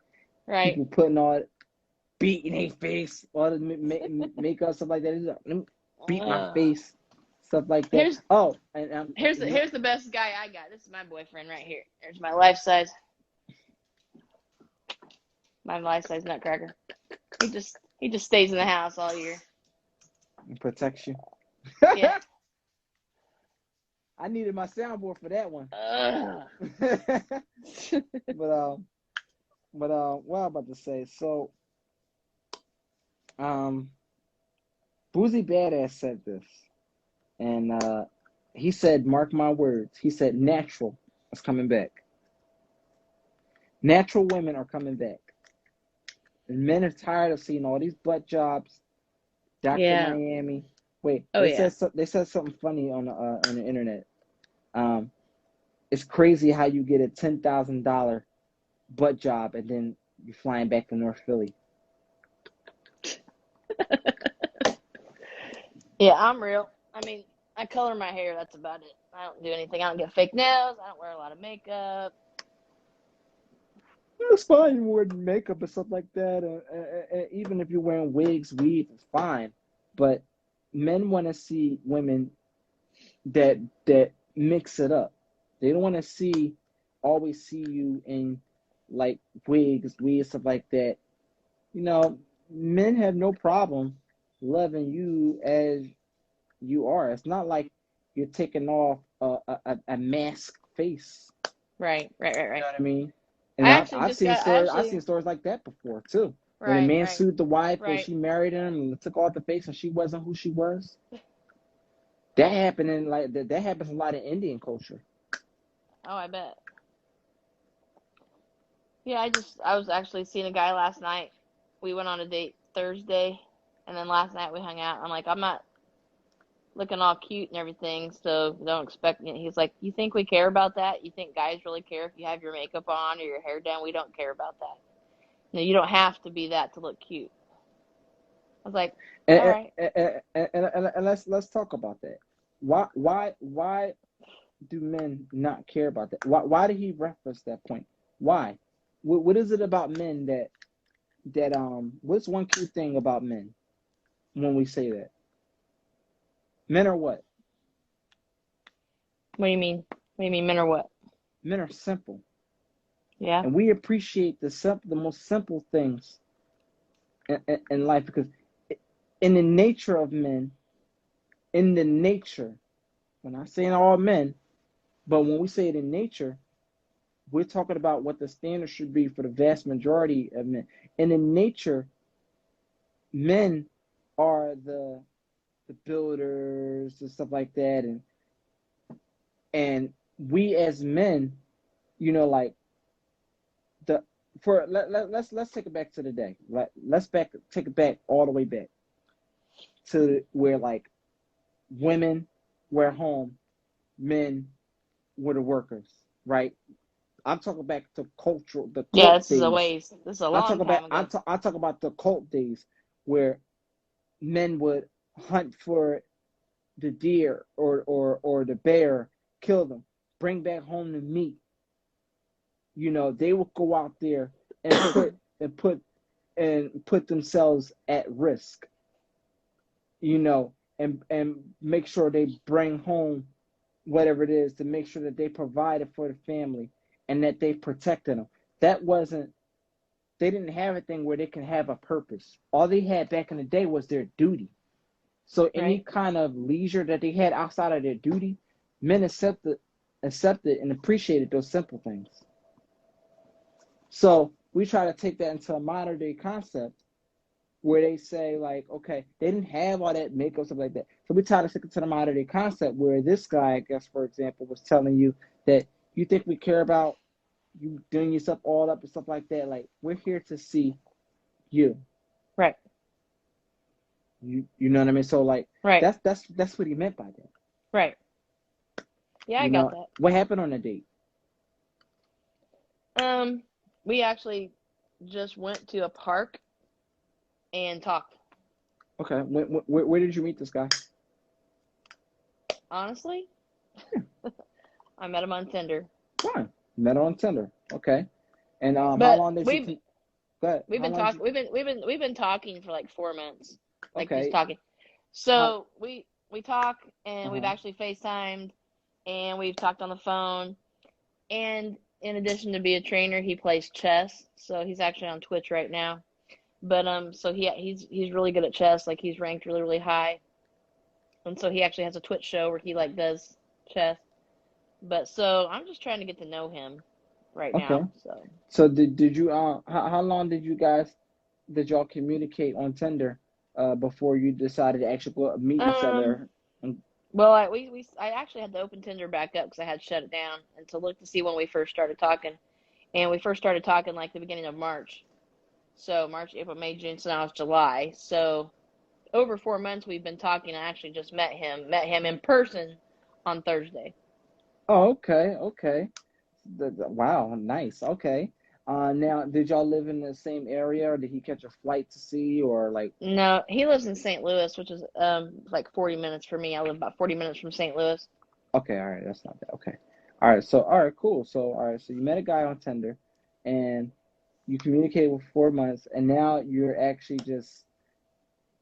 Right. People putting all beating their face, all the makeup stuff like that. Let me beat my face, stuff like that. Here's Oh, and here's the best guy I got. This is my boyfriend right here. There's my life size nutcracker. He just stays in the house all year. protects you. Yeah. I needed my soundboard for that one. But what I'm about to say. So, Boozy Badass said this, and he said, "Mark my words." He said, "Natural is coming back. Natural women are coming back. And men are tired of seeing all these butt jobs. Dr. Yeah. Miami. Wait, Oh yeah. they said something funny on the internet. It's crazy how you get a $10,000 butt job and then you're flying back to North Philly." Yeah, I'm real. I mean, I color my hair. That's about it. I don't do anything. I don't get fake nails. I don't wear a lot of makeup. It's fine you wearing makeup and stuff like that. Even if you're wearing wigs, weave, it's fine. But men want to see women that mix it up. They don't want to always see you in like wigs, weave, stuff like that. You know, men have no problem loving you as you are. It's not like you're taking off a mask face. Right. You know what I mean? I And actually just got I've seen stories like that before too. When a right, man right, sued the wife or right. she married him and took off the face and she wasn't who she was. That happened in that happens a lot in Indian culture. Oh, I bet. Yeah, I was actually seeing a guy last night. We went on a date Thursday, and then last night we hung out. I'm like, I'm not looking all cute and everything, so don't expect me. He's like, you think we care about that? You think guys really care if you have your makeup on or your hair done? We don't care about that. No, you don't have to be that to look cute. I was like, all And, right. and let's talk about that. Why do men not care about that? Why did he reference that point? Why? What is it about men that what's one key thing about men when we say that? Men are what? What do you mean? What do you mean, men or what? Men are simple. Yeah. And we appreciate the most simple things in life because in the nature of men, in the nature, we're not saying all men, but when we say it in nature, we're talking about what the standard should be for the vast majority of men. And in nature, men are the builders and stuff like that, and we as men, like the for let's take it back to the day. Let's take it back all the way back to where like women were at home, men were the workers, right? I'm talking back to the Yeah, cult this is a days. ways. This is a long time ago. I talk about the cult days where men would hunt for the deer or the bear, kill them, bring back home the meat. They would go out there and put themselves at risk. And make sure they bring home whatever it is, to make sure that they provided for the family and that they protected them. That wasn't, they didn't have a thing where they can have a purpose. All they had back in the day was their duty. So any Right. kind of leisure that they had outside of their duty, men accepted and appreciated those simple things. So we try to take that into a modern day concept where they say like, okay, they didn't have all that makeup, stuff like that. So we try to stick it to the modern day concept where this guy, I guess, for example, was telling you that you think we care about you doing yourself all up and stuff like that. Like, we're here to see you. Right. You know what I mean? So like Right. that's what he meant by that. Right. Yeah, I You got know, that. what happened on the date? We actually just went to a park and talked. Okay, where did you meet this guy? Honestly, I met him on Tinder. Fine, met on Tinder. Okay, and how But long did you? Go ahead. we've How been long did talking you? we've been talking for like 4 months. Like just Okay. talking. How? So we talk and we've Uh-huh. actually FaceTimed and we've talked on the phone. And in addition to be a trainer, he plays chess. So he's actually on Twitch right now. But so he's really good at chess. Like he's ranked really, really high. And so he actually has a Twitch show where he like does chess. But so I'm just trying to get to know him right Okay. now. So So did you how long did y'all communicate on Tinder before you decided to actually go meet each um other? And, well I actually had to open Tinder back up because I had shut it down and to look to see when we first started talking. And we first started talking like the beginning of March. So March, April, May, June, so now it's July. So over 4 months we've been talking. I actually just met him in person on Thursday. oh, okay, okay. Wow, nice. Okay. Now, did y'all live in the same area, or did he catch a flight to see, or like? No, he lives in St. Louis, which is like 40 minutes for me. I live about 40 minutes from St. Louis. Okay, all right, that's not bad. Okay, all right. So, all right, cool. So, all right, so you met a guy on Tinder, and you communicated for 4 months, and now you're actually just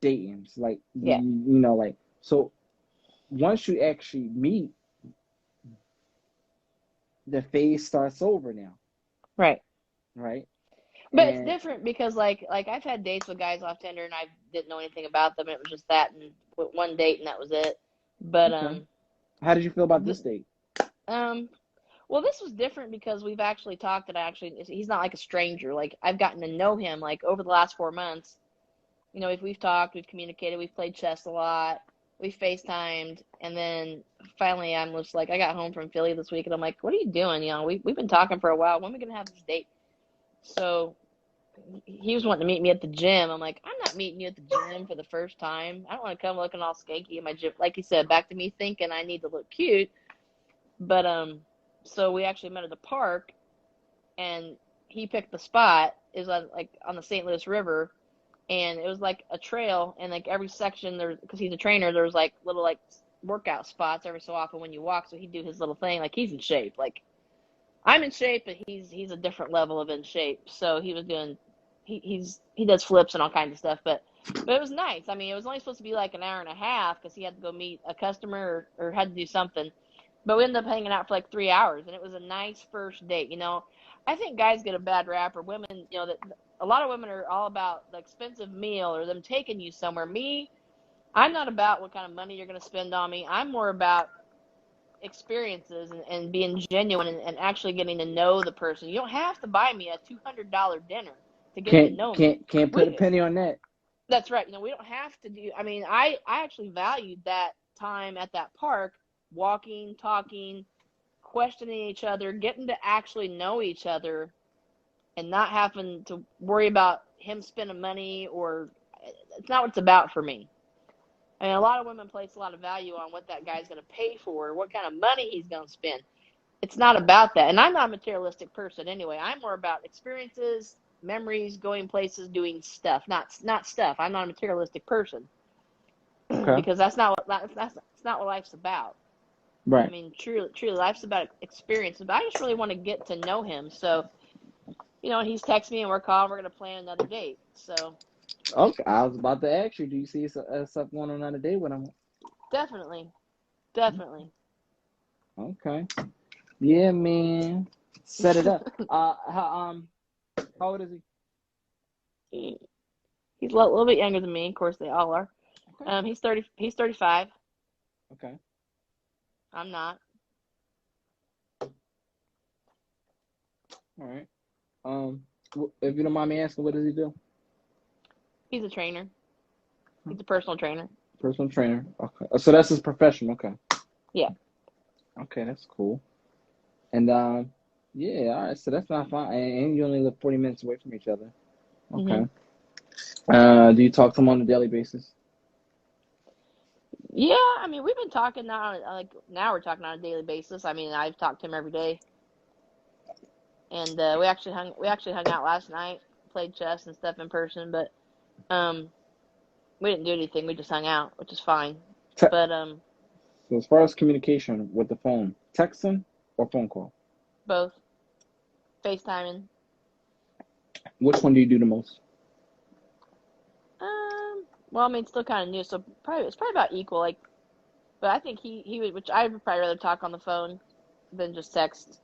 dating. It's like Yeah, you know, like so. Once you actually meet, the phase starts over now, right. right? But it's And different because like I've had dates with guys off Tinder and I didn't know anything about them. It was just that and one date and that was it. But okay, how did you feel about th- this date? um well this was different because we've actually talked and I actually he's not like a stranger. Like I've gotten to know him like over the last 4 months. You know, if we've talked, we've communicated, we've played chess a lot, we've FaceTimed, and then finally I'm just like I got home from Philly this week and I'm like, what are you doing? You know, we've been talking for a while. When are we gonna have this date? So he was wanting to meet me at the gym. I'm like, I'm not meeting you at the gym for the first time. I don't want to come looking all skanky in my gym. Like you said, back to me thinking I need to look cute. But so we actually met at the park, and he picked the spot. It was on the St. Louis River, and it was like a trail, and like every section there, because he's a trainer, there was like little like workout spots every so often when you walk. So he'd do his little thing. Like he's in shape. Like I'm in shape, but he's a different level of in shape. So he was doing he does flips and all kinds of stuff, but it was nice. I mean, it was only supposed to be like an hour and a half because he had to go meet a customer or had to do something. But we ended up hanging out for like 3 hours, and it was a nice first date. You know, I think guys get a bad rap, or women. You know that a lot of women are all about the expensive meal or them taking you somewhere. Me, I'm not about what kind of money you're going to spend on me. I'm more about experiences and being genuine and actually getting to know the person. You don't have to buy me a $200 dinner to get to Can't know me. can't can't put a We penny on that. That's right. You know, we don't have to do. I mean, I actually valued that time at that park, walking, talking, questioning each other, getting to actually know each other, and not having to worry about him spending money or it's not what it's about for me. I mean, a lot of women place a lot of value on what that guy's going to pay for, what kind of money he's going to spend. It's not about that. And I'm not a materialistic person anyway. I'm more about experiences, memories, going places, doing stuff, not stuff. I'm not a materialistic person Okay. because that's not what life's about. I Right. mean, truly, life's about experiences. But I just really want to get to know him. So, you know, he's texting me and we're calling. We're going to plan another date. So Okay. I was about to ask you, do you see stuff going on a day with him? definitely, definitely. Okay. Yeah, man. Set it up. How old is he? He's a little bit younger than me. Of course, they all are. Okay. He's 30. He's 35. Okay. I'm not. All right. If you don't mind me asking, what does he do? He's a trainer. He's a personal trainer. Personal trainer. Okay. So that's his profession. Okay. Yeah. Okay, that's cool. And yeah, all right. So that's not fine. And you only live 40 minutes away from each other. Okay. Do you talk to him on a daily basis? Yeah, I mean, we've been talking now. Like now, we're talking on a daily basis. I mean, I've talked to him every day, and we actually hung out last night, played chess and stuff in person. But we didn't do anything. We just hung out, which is fine. Te- But so as far as communication with the phone, texting or phone call? both FaceTiming. Which one do you do the most? Well, I mean, it's still kind of new, so it's probably about equal. Like, but I think he would, which I would probably rather talk on the phone than just text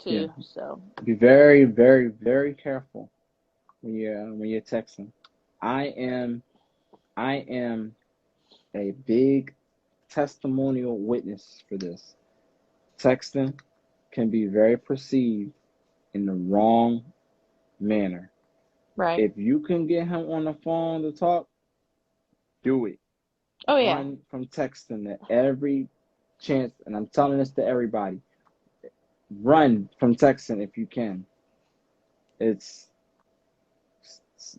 Yeah. too. So Be very, very, very careful when you're texting. I am a big testimonial witness for this. Texting can be very perceived in the wrong manner. right. If you can get him on the phone to talk, do it. Oh yeah. Run from texting at every chance, and I'm telling this to everybody. Run from texting if you can. It's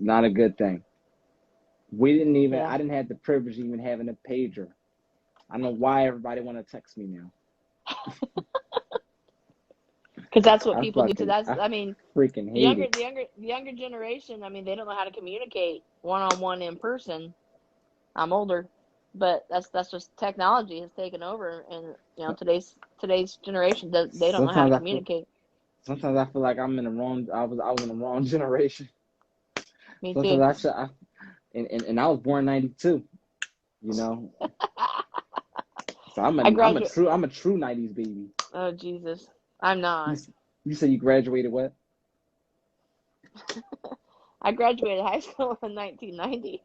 not a good thing. Yeah. I didn't have the privilege of even having a pager. I know why everybody want to text me now. Because that's what I people do. fucking, I I mean, freaking the hate younger, it. the younger, the younger generation. I mean, they don't know how to communicate one-on-one in person. I'm older, but that's just technology has taken over, and today's generation they don't know how to Sometimes communicate. I feel like I was in the wrong generation. Me Sometimes too. and I was born '92. You know, so I'm I a graduated. true '90s baby. Oh Jesus, I'm You, not. you said you graduated what? I graduated high school in 1990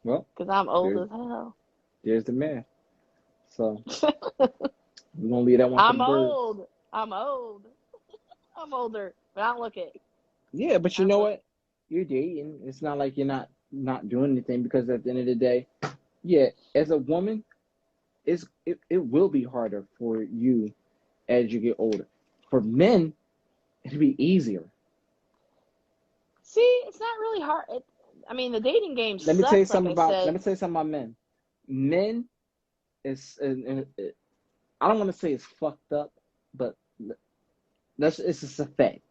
Well, because I'm old there's as hell. there's the math. So we're gonna leave that one for the I'm birds. old. I'm old. I'm older, but I don't look it. Yeah, but I you don't know look. what? You're dating. It's not like you're not doing anything because at the end of the day, yeah, as a woman, it will be harder for you as you get older. For men, it'll be easier. See, it's not really hard. I mean, the dating game Let me tell you sucks, like something I about let said. me tell you something about men. Men is I don't want to say it's fucked up, but it's just a fact.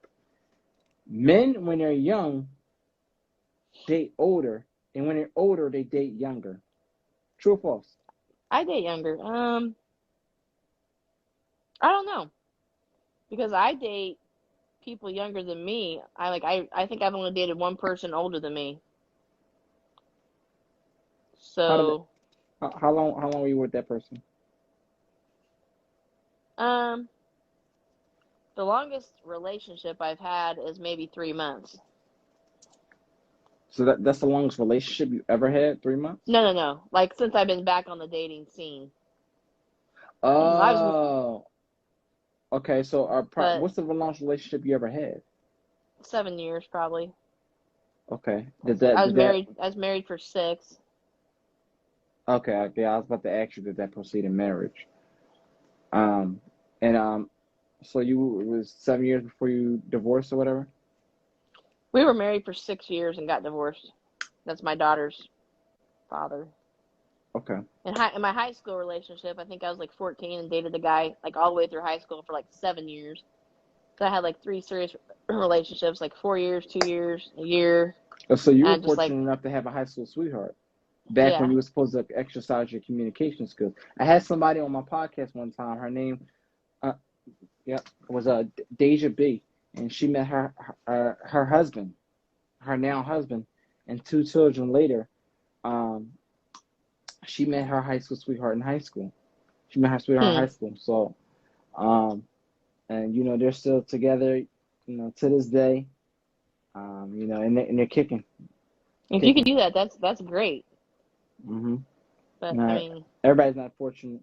Men when they're young date older, and when they're older they date younger. True or false? I date younger. I don't know because I date people younger than me. I think I've only dated one person older than me. How did So, how long were you with that person? um, the longest relationship I've had is maybe 3 months. So that's the longest relationship you ever had? 3 months? No. Like since I've been back on the dating scene. I was, Oh, okay. So but what's the longest relationship you ever had? 7 years probably. Okay. I'd say I was married for 6. Okay. I was about to ask you, did that proceed in marriage? Um, and so it was 7 years before you divorced or whatever? We were married for 6 years and got divorced. That's my daughter's father. Okay. In my high school relationship, I think I was like 14 and dated a guy like all the way through high school for like 7 years. So I had like 3 serious relationships, like 4 years, 2 years, a year, So you were and just like fortunate enough to have a high school sweetheart back when yeah, you were supposed to exercise your communication skills. I had somebody on my podcast one time. Her name, uh, yeah, was Deja B, and she met her husband, her now husband, and 2 children later. Um, she met her high school sweetheart in high school. She met her sweetheart in Hmm. high school. So, and they're still together, to this day. And they're kicking, If you can kicking. do that, that's great. hmm But I Now, mean, everybody's not fortunate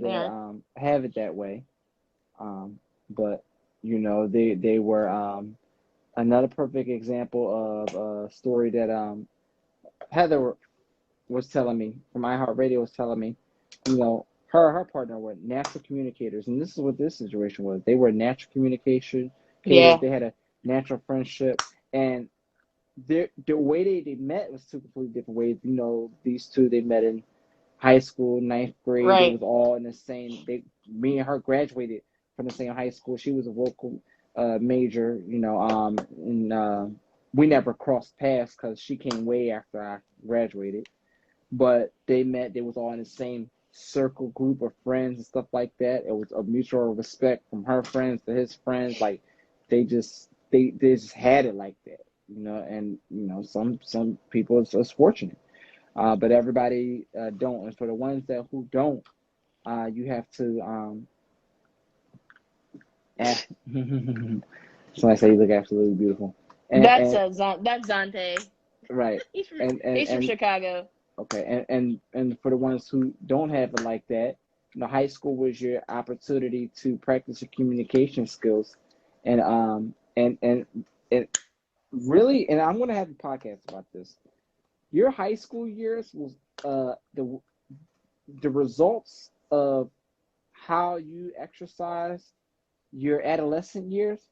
they to aren't. have it that way. But they were another perfect example of a story that Heather was telling me from iHeartRadio was telling me, her partner were natural communicators, and this is what this situation was. They were natural communicators. Yeah. They had a natural friendship, and the way they met was two completely different ways. These two they met in high school, ninth grade. They Right. was all in the same. Me and her graduated from the same high school. She was a vocal major, and we never crossed paths because she came way after I graduated. But they met. They was all in the same circle, group of friends and stuff like that. It was a mutual respect from her friends to his friends. Like they just had it like that, And some people it's fortunate, but everybody don't. And for the ones that who don't, you have to eh. Somebody say you look absolutely beautiful, and That's Zante. right, He's from and and he's from and Chicago. okay, and for the ones who don't have it like that, high school was your opportunity to practice your communication skills, and it really, and I'm gonna have a podcast about this. Your high school years was the results of how you exercised your adolescent years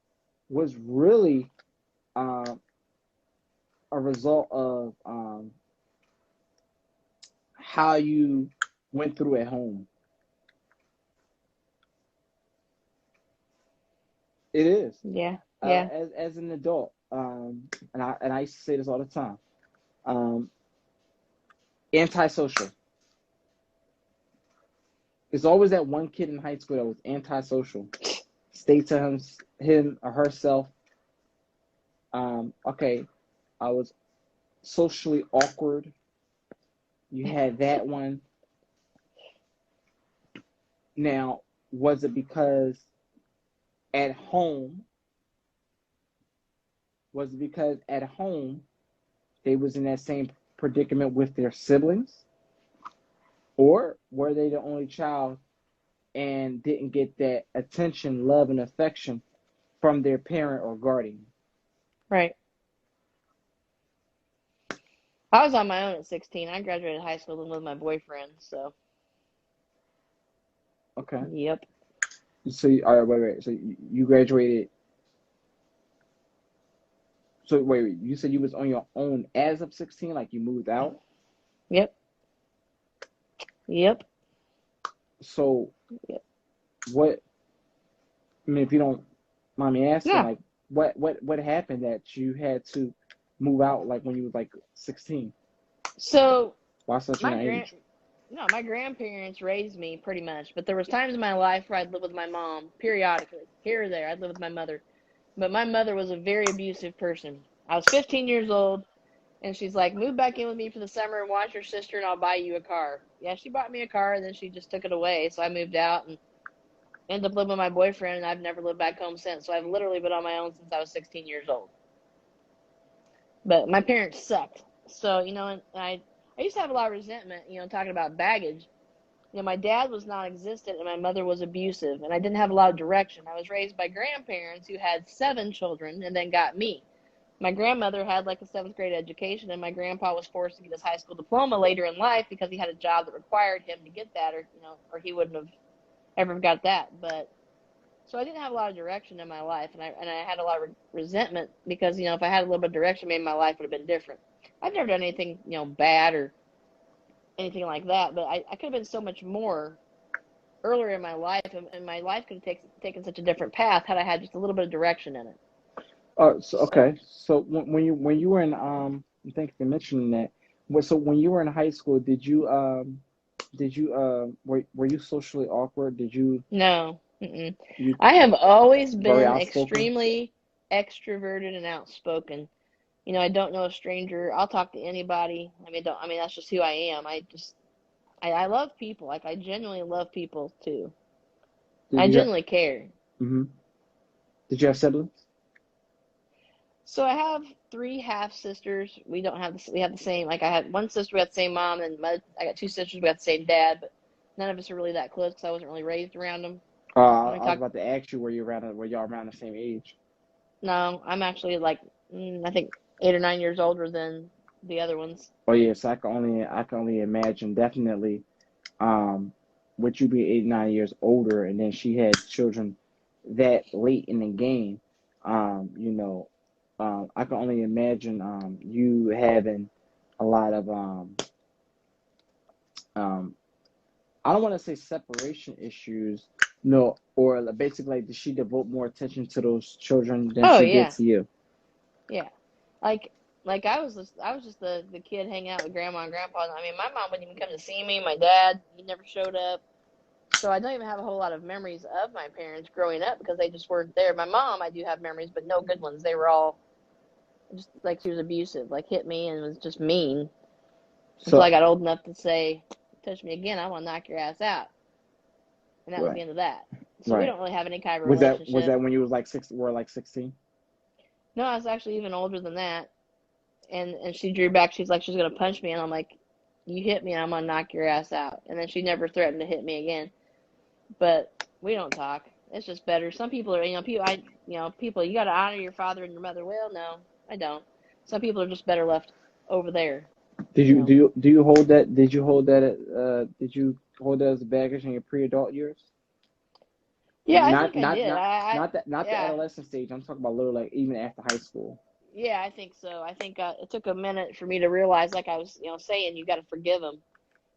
was really um, a result of how you went through at home. It is Yeah. Yeah. as an adult, and I used to say this all the time. Um, Antisocial. There's always that one kid in high school that was antisocial. Stay to him or herself. Okay, I was socially awkward. You had that one. Now, was it because at home? Was it because at home they was in that same predicament with their siblings, or were they the only child and didn't get that attention, love, and affection from their parent or guardian? Right. I was on my own at 16. I graduated high school and with my boyfriend. So, Okay. yep. So, all right, wait. So you graduated. So wait, you said you was on your own as of 16, like you moved out. Yep. Yep. So Yep. what? I mean, if you don't mind me asking, Yeah. like, what happened that you had to move out like when you was like 16? So Why such a my young grand age? no, my grandparents raised me pretty much, but there was times in my life where I'd live with my mom periodically, here or there. I'd live with my mother, but my mother was a very abusive person. I was 15 years old, and she's like, "Move back in with me for the summer and watch your sister, and I'll buy you a car." Yeah, she bought me a car, and then she just took it away. So I moved out and ended up living with my boyfriend, and I've never lived back home since. So I've literally been on my own since I was 16 years old. But my parents sucked. So, and I used to have a lot of resentment, talking about baggage. My dad was non-existent and my mother was abusive, and I didn't have a lot of direction. I was raised by grandparents who had 7 children and then got me. My grandmother had like a seventh grade education, and my grandpa was forced to get his high school diploma later in life because he had a job that required him to get that, or he wouldn't have ever got that. But so I didn't have a lot of direction in my life, and I had a lot of resentment because if I had a little bit of direction, maybe my life would have been different. I've never done anything bad or anything like that, but I could have been so much more earlier in my life, and my life could have taken such a different path had I had just a little bit of direction in it. So So okay. So when you were in thank you for mentioning that. So when you were in high school, were you socially awkward? no, mm-mm. You I have always very been outspoken? extremely extroverted and outspoken. I don't know a stranger. I'll talk to anybody. I mean, don't. I mean, that's just who I am. I love people. Like, I genuinely love people too. Did I you? genuinely care. Mm-hmm. Did you have siblings? So I have three half sisters. We don't have we have the same. Like, I had one sister, we had the same mom, and I got two sisters, we got the same dad, but none of us are really that close because I wasn't really raised around them. When we I was talk, about to ask you were y'all around the same age? no, I'm actually like I think 8 or 9 years older than the other ones. Oh yes, I can only imagine definitely with you being 8, 9 years older, and then she had children that late in the game. You know, I can only imagine you having a lot of um I don't want to say separation issues, no, or basically like, did she devote more attention to those children than Oh she did yeah, to you? yeah. Like I was just the kid hanging out with grandma and grandpa. I mean, my mom wouldn't even come to see me. My dad, he never showed up. So I don't even have a whole lot of memories of my parents growing up because they just weren't there. My mom, I do have memories, but no good ones. They were all just like she was abusive, like hit me and was just mean until So I got old enough to say, touch me again, I'm gonna knock your ass out. And that was the right, end of that. So we right. don't really have any kind of Was relationship. that when you was like were like 16? No, I was actually even older than that. And she drew back. She's like, she's gonna punch me, and I'm like, you hit me, and I'm gonna knock your ass out. And then she never threatened to hit me again. But we don't talk. It's just better. Some people are, people. You got to honor your father and your mother. Well, no, I don't. Some people are just better left over there. Did You you know. do you hold that? Did you hold that as baggage in your pre-adult years? Yeah, I think I did. Not the Yeah, adolescent stage. I'm talking about little like even after high school. yeah, I think so. I think it took a minute for me to realize, like I was, saying, you got to forgive them,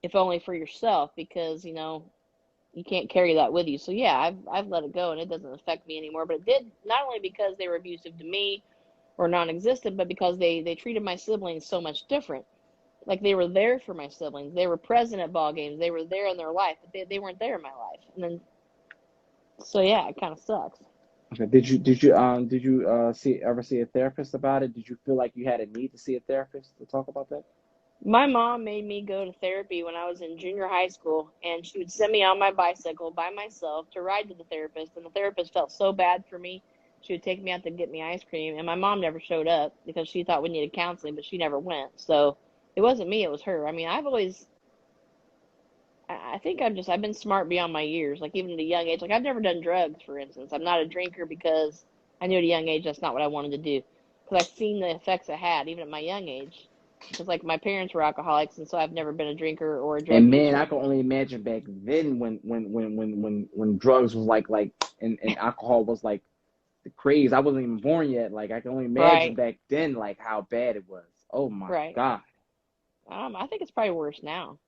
if only for yourself, because you can't carry that with you. So yeah, I've let it go, and it doesn't affect me anymore. But it did, not only because they were abusive to me or non-existent, but because they treated my siblings so much different. Like, they were there for my siblings. They were present at ball games. They were there in their life, but they weren't there in my life. And then, so yeah, it kind of sucks. Okay. Did you see a therapist about it? Did you feel like you had a need to see a therapist to talk about that? My mom made me go to therapy when I was in junior high school, and she would send me on my bicycle by myself to ride to the therapist. And the therapist felt so bad for me. She would take me out to get me ice cream, and my mom never showed up because she thought we needed counseling, but she never went. So it wasn't me, it was her. I mean, I think I've been smart beyond my years, like even at a young age. Like, I've never done drugs, for instance. I'm not a drinker because I knew at a young age that's not what I wanted to do. Because I've seen the effects it had, even at my young age. Because, like, my parents were alcoholics, and so I've never been a drinker or a drug And man, I user. can only imagine back then when drugs was like and alcohol was like the craze. I wasn't even born yet. Like I can only imagine Right, back then like how bad it was. Oh my right. God. I think it's probably worse now.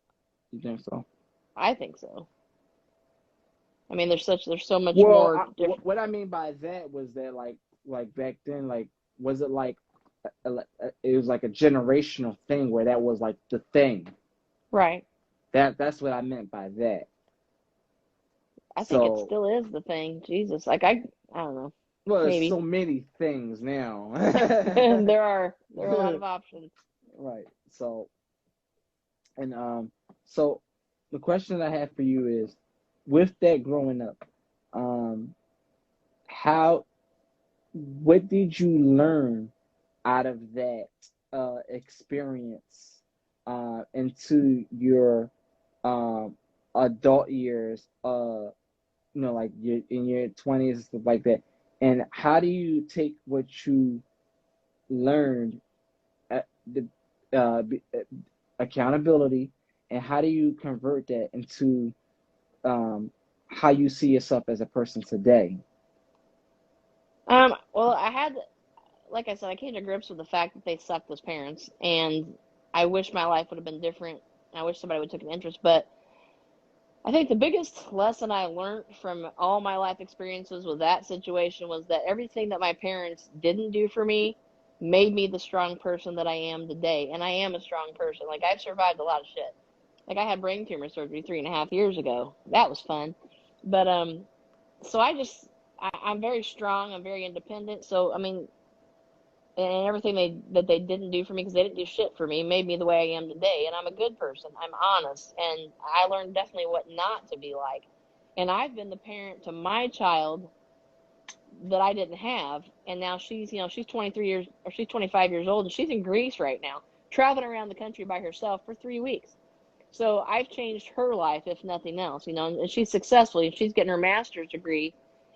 You think so? I think so. I mean, there's so much Well, more different. what I mean by that was that like back then like was it like it was like a generational thing where that was like the thing. Right. That's what I meant by that. I think it So still is the thing. Jesus, like, I don't know. well, there's Maybe so many things now. there are a lot of options. Right. So and so the question I have for you is, with that growing up, um, how what did you learn out of that experience into your um, adult years? Like in your 20s and stuff like that. And how do you take what you learned, the accountability, and how do you convert that into how you see yourself as a person today? Well, like I said, I came to grips with the fact that they sucked as parents, and I wish my life would have been different. I wish somebody would have taken interest, but I think the biggest lesson I learned from all my life experiences with that situation was that everything that my parents didn't do for me made me the strong person that I am today. And I am a strong person. Like, I've survived a lot of shit. Like, I had brain tumor surgery 3.5 years ago. That was fun. But so I'm very strong. I'm very independent. So I mean, and everything they didn't do for me, because they didn't do shit for me, made me the way I am today. And I'm a good person. I'm honest, and I learned definitely what not to be like. And I've been the parent to my child that I didn't have, and now she's 23 years, or she's 25 years old, and she's in Greece right now, traveling around the country by herself for 3 weeks. So I've changed her life, if nothing else, and she's successful, and she's getting her master's degree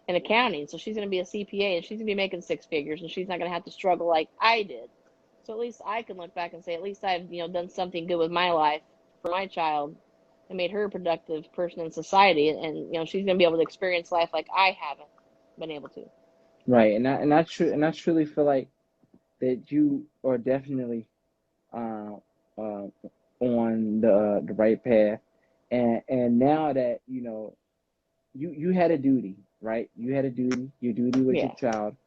in accounting. So she's going to be a CPA, and she's going to be making six figures, and she's not going to have to struggle like I did. So at least I can look back and say, at least I've, done something good with my life for my child and made her a productive person in society. And, she's going to be able to experience life like I haven't been able to. Right, and I truly feel like that you are definitely uh, uh, on the right path, and now that you had a duty, right? You had a duty. Your duty was your Yeah. child.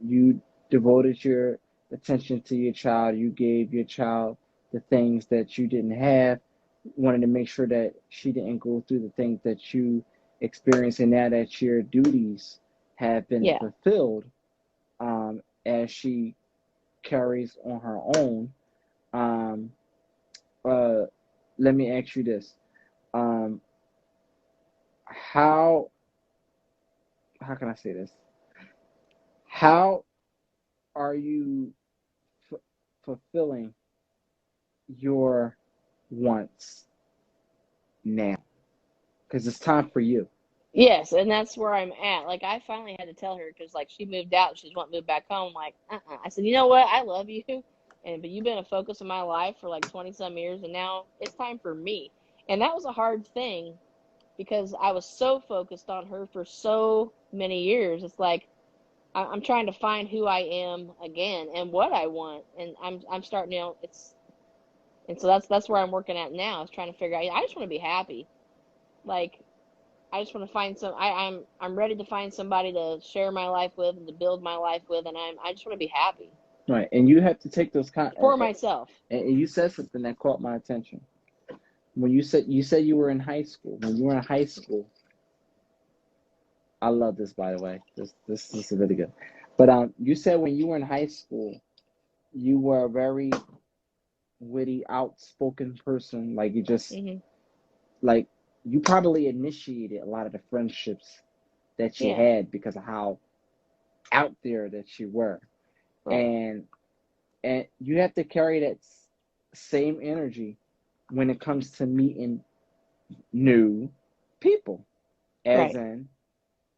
You devoted your attention to your child. You gave your child the things that you didn't have. Wanted to make sure that she didn't go through the things that you experienced, and now that your duties have been Yeah. fulfilled, as she carries on her own. Um, uh, Let me ask you this: um, how how can I say this? How are you f- fulfilling your wants now? Because it's time for you. Yes, and that's where I'm at. Like, I finally had to tell her, because like she moved out and she's wanting to move back home. Like, I said, you know what? I love you, but you've been a focus of my life for like 20 some years, and now it's time for me. And that was a hard thing, because I was so focused on her for so many years. It's like I'm trying to find who I am again and what I want, and I'm starting. And so that's where I'm working at now. Is trying to figure out. I just want to be happy. Like, I just want to find I'm ready to find somebody to share my life with and to build my life with, and I just want to be happy Right, and you have to take those for myself. and you said something that caught my attention. When you said you were in high school. When you were in high school, I love this, by the way. This is really good. But you said when you were in high school, you were a very witty, outspoken person. Like you just Hmm. like you probably initiated a lot of the friendships that you Yeah. had because of how out there that you were, Right. and you have to carry that same energy when it comes to meeting new people, as Right. in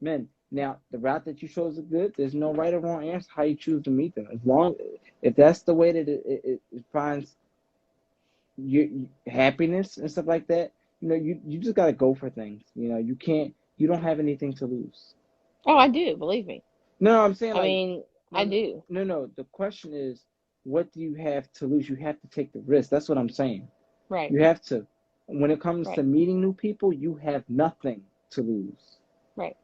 men. Now, the route that you chose is good. There's no right or wrong answer how you choose to meet them. As long if that's the way that it finds your happiness and stuff like that, you just gotta go for things. You don't have anything to lose. Oh, I do. Believe me. No, I'm saying I like mean, I no, do. no. The question is, what do you have to lose? You have to take the risk. That's what I'm saying. Right. You have to. When it comes to Right. meeting new people, you have nothing to lose. Right.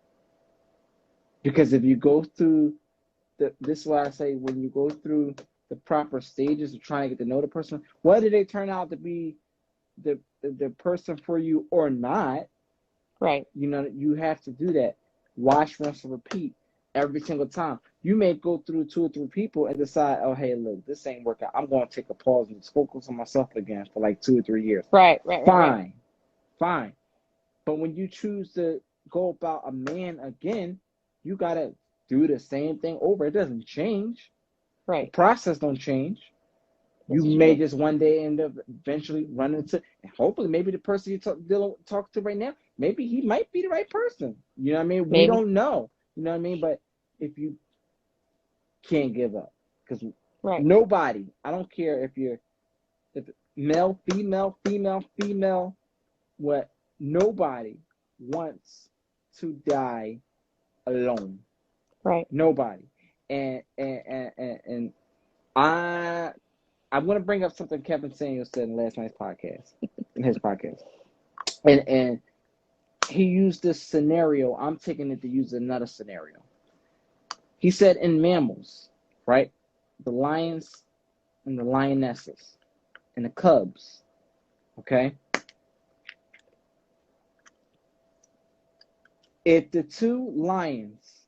Because if you go through this is why I say when you go through the proper stages of trying to get to know the person, whether they turn out to be the person for you or not, Right. you have to do that. Wash, rinse, and repeat every single time. You may go through two or three people and decide, oh, hey, look, this ain't working. I'm going to take a pause and just focus on myself again for like 2 or 3 years. Right. Right. Right. Right. Fine. But when you choose to go about a man again, you got to do the same thing over. It doesn't change. The Right. process don't change. You This is may true. just one day end up eventually running into, and hopefully maybe the person you talk to right now, maybe he might be the right person. You know what I mean? We Maybe. don't know. You know what I mean? But if you can't give up, because Right. nobody, I don't care if male, female, what, nobody wants to die alone. Right. Nobody. And I I'm gonna bring up something Kevin Samuel said in last night's podcast, in his podcast, and he used this scenario. I'm taking it to use another scenario. He said in mammals, right, the lions and the lionesses and the cubs, okay, if the two lions,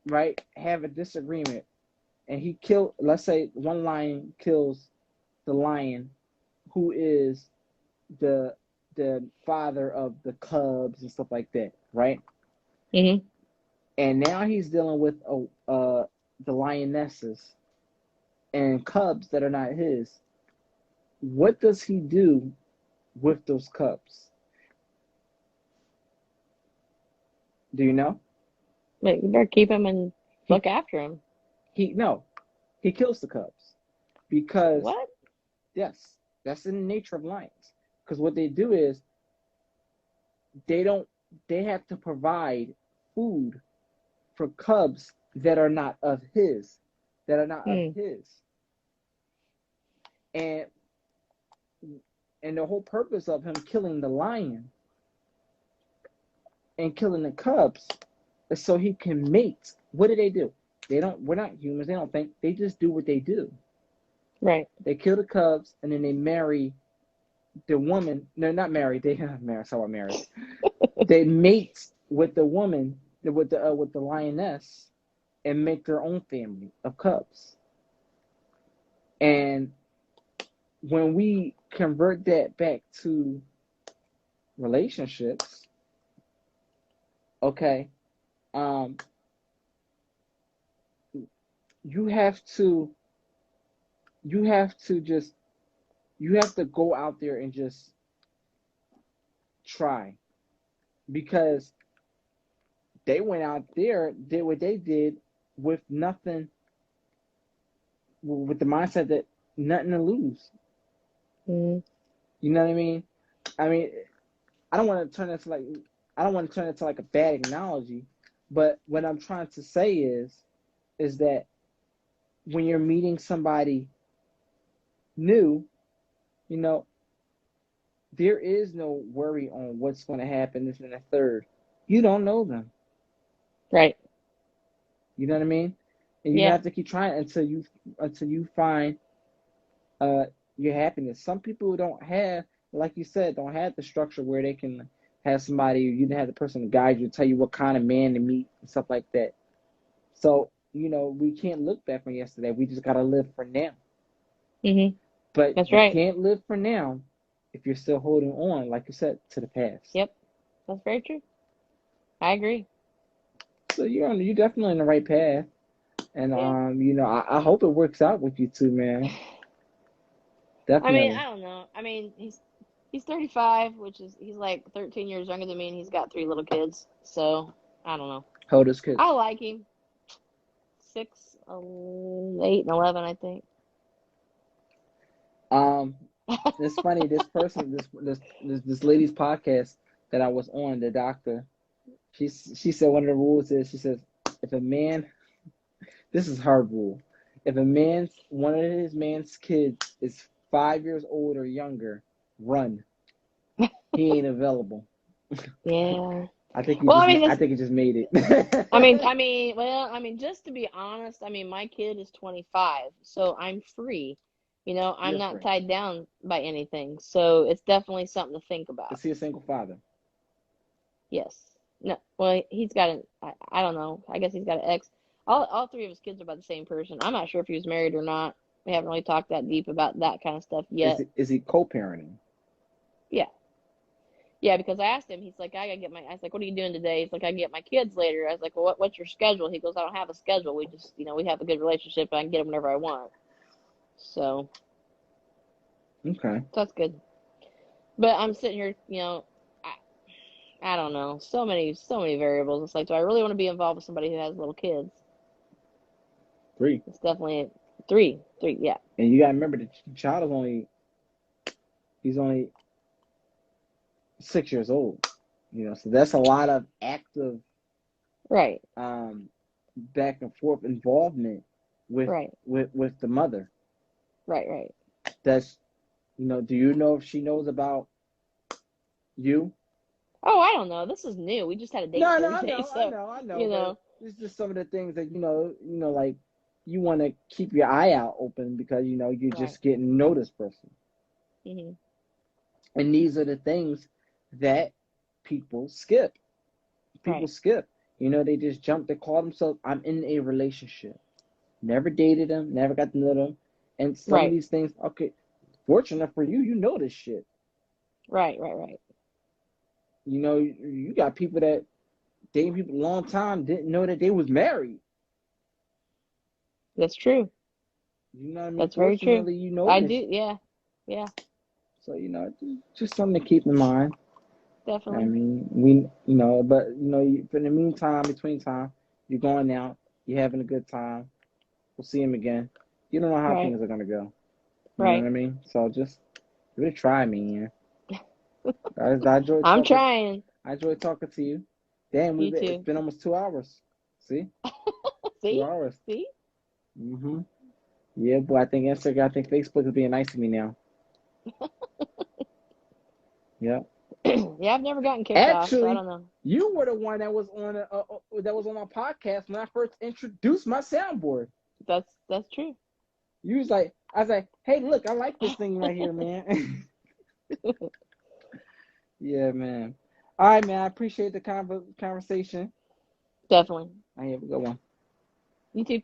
right, have a disagreement and he killed, let's say one lion kills the lion who is the father of the cubs and stuff like that, right? Mhm. And now he's dealing with the lionesses and cubs that are not his. What does he do with those cubs? Do you know? But you better keep him and He look after him. he no, he kills the cubs because What? yes, that's in the nature of lions. Because what they do is they don't they have to provide food for cubs that are not of his, that are not of Hmm. his. And the whole purpose of him killing the lion and killing the cubs is so he can mate. What do? We're not humans, they don't think, they just do what they do. Right. They kill the cubs and then they marry the woman. No, not marry, they marry, so I married. They mate with the woman, with the lioness, and make their own family of cubs. And when we convert that back to relationships, okay, um, you have to you have to just you have to go out there and just try, because they went out there, did what they did with nothing, with the mindset that nothing to lose. Mhm. You know what I mean? I mean, I don't want to turn it to like I don't want to turn it to like a bad analogy, but what I'm trying to say is that when you're meeting somebody new, you know, there is no worry on what's going to happen, this and the third. You don't know them. Right. You know what I mean? And you Yeah. have to keep trying until you find uh your happiness. Some people don't have, like you said, don't have the structure where they can have somebody, you didn't have the person to guide you, tell you what kind of man to meet and stuff like that. So, we can't look back on yesterday. We just gotta live for now. Mhm. But That's you right. can't live for now if you're still holding on, like you said, to the past. Yep. That's very true. I agree. So you're definitely on the right path. And Yeah. I hope it works out with you two, man. I mean, Definitely. I don't know. I mean, he's 35, which is he's like 13 years younger than me, and he's got 3 little kids. So I don't know. How old is I kids? like him. 6, 8, and 11, I think. Um, it's funny. This person, this lady's podcast that I was on, the doctor. She said one of the rules is, she says, if a man, this is her rule, if one of his man's kids is 5 years old or younger, run. He ain't available. Yeah. I Well, I mean, think he just made it. just to be honest, my kid is 25, so I'm free. I'm You're not free. tied down by anything. So it's definitely something to think about. Is he a single father? Yes. No, well, he's got I don't know. I guess he's got an ex. All 3 of his kids are by the same person. I'm not sure if he was married or not. We haven't really talked that deep about that kind of stuff yet. Is he co-parenting? Yeah. Yeah, because I asked him, he's like, I was like, what are you doing today? He's like, I get my kids later. I was like, well, what's your schedule? He goes, I don't have a schedule. We just, we have a good relationship. I can get them whenever I want. So Okay. that's good. But I'm sitting here, I don't know, so many variables. It's like, do I really want to be involved with somebody who has little kids? 3. It's definitely 3, yeah. And you gotta remember the child is he's only 6 years old. So that's a lot of active Right, back and forth involvement with right, with the mother. right. That's do you know if she knows about you? Oh, I don't know. This is new. We just had a date No, Thursday, so I know, you but know. it's just some of the things that like you want to keep your eye out open because you're Right. just getting to know this person. Mhm. And these are the things that people skip. People Right. skip. They just jump. They call themselves, I'm in a relationship. never dated him, never got to know them. And some of Right. these things, okay, fortunate for you, you know this shit. Right. Right. Right. You know, you got people that dating people a long time didn't know that they was married. That's true. You know what I mean? That's very true. Fortunately, you know I this. do. Yeah. Yeah. So, you know, just something to keep in mind. I Definitely. mean, in the meantime, between time, you're going out, you're having a good time. We'll see him again. You don't know how Right. things are gonna go. You know what Right. I mean? So just give it a try, man. I enjoy I'm talking. trying. I enjoy talking to you. Damn, You it's too. been almost 2 hours. See, two See? hours. See? Mhm. Yeah, boy. I think Facebook is being nice to me now. Yeah. Yeah, I've never gotten kicked off, so I Actually, don't know. you were the one that was on my podcast when I first introduced my soundboard. That's true. I was like, hey, look, I like this thing right here, man. Yeah, man. All right, man. I appreciate the conversation. Definitely. I have a good one. You too.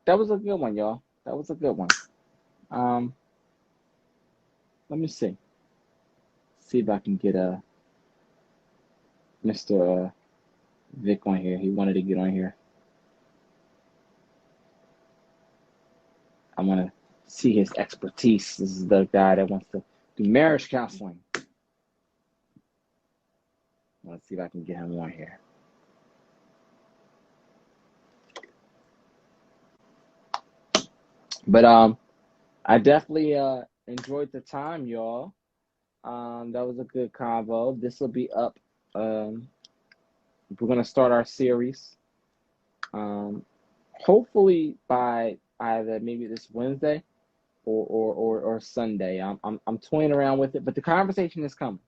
That was a good one, y'all. That was a good one. Um, let me see. See if I can get Mr. Vic on here. He wanted to get on here. I want to see his expertise. This is the guy that wants to do marriage counseling. Let's see if I can get him on here. But I definitely enjoyed the time, y'all. That was a good convo. This will be up. Um, we're gonna start our series. Um, hopefully by either maybe this Wednesday or Sunday. I'm toying around with it, but the conversation is coming.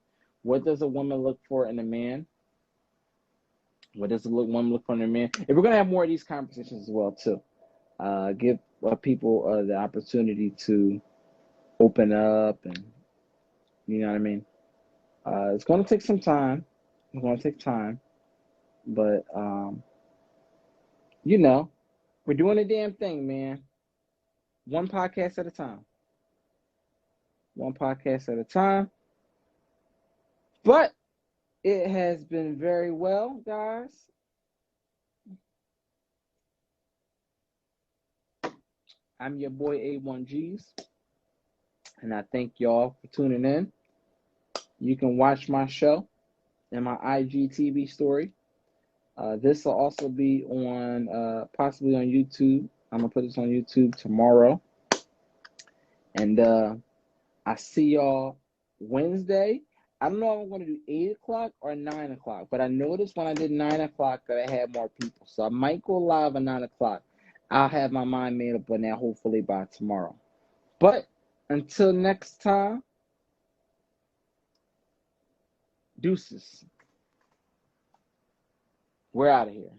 What does a woman look for in a man? What does a woman look for in a man? And we're gonna have more of these conversations as well too. Give people the opportunity to open up, and you know what I mean. It's gonna take some time. It's gonna take time, but you know, we're doing a damn thing, man. One podcast at a time. One podcast at a time. But it has been very well, guys. I'm your boy A1Gs, and I thank y'all for tuning in. You can watch my show and my IGTV story. This will also be on possibly on YouTube. I'm gonna put this on YouTube tomorrow, and I see y'all Wednesday. I don't know if I'm gonna do 8 o'clock or 9 o'clock, but I noticed when I did 9 o'clock that I had more people, so I might go live at 9 o'clock. I'll have my mind made up on that hopefully by tomorrow. But until next time, deuces. We're out of here.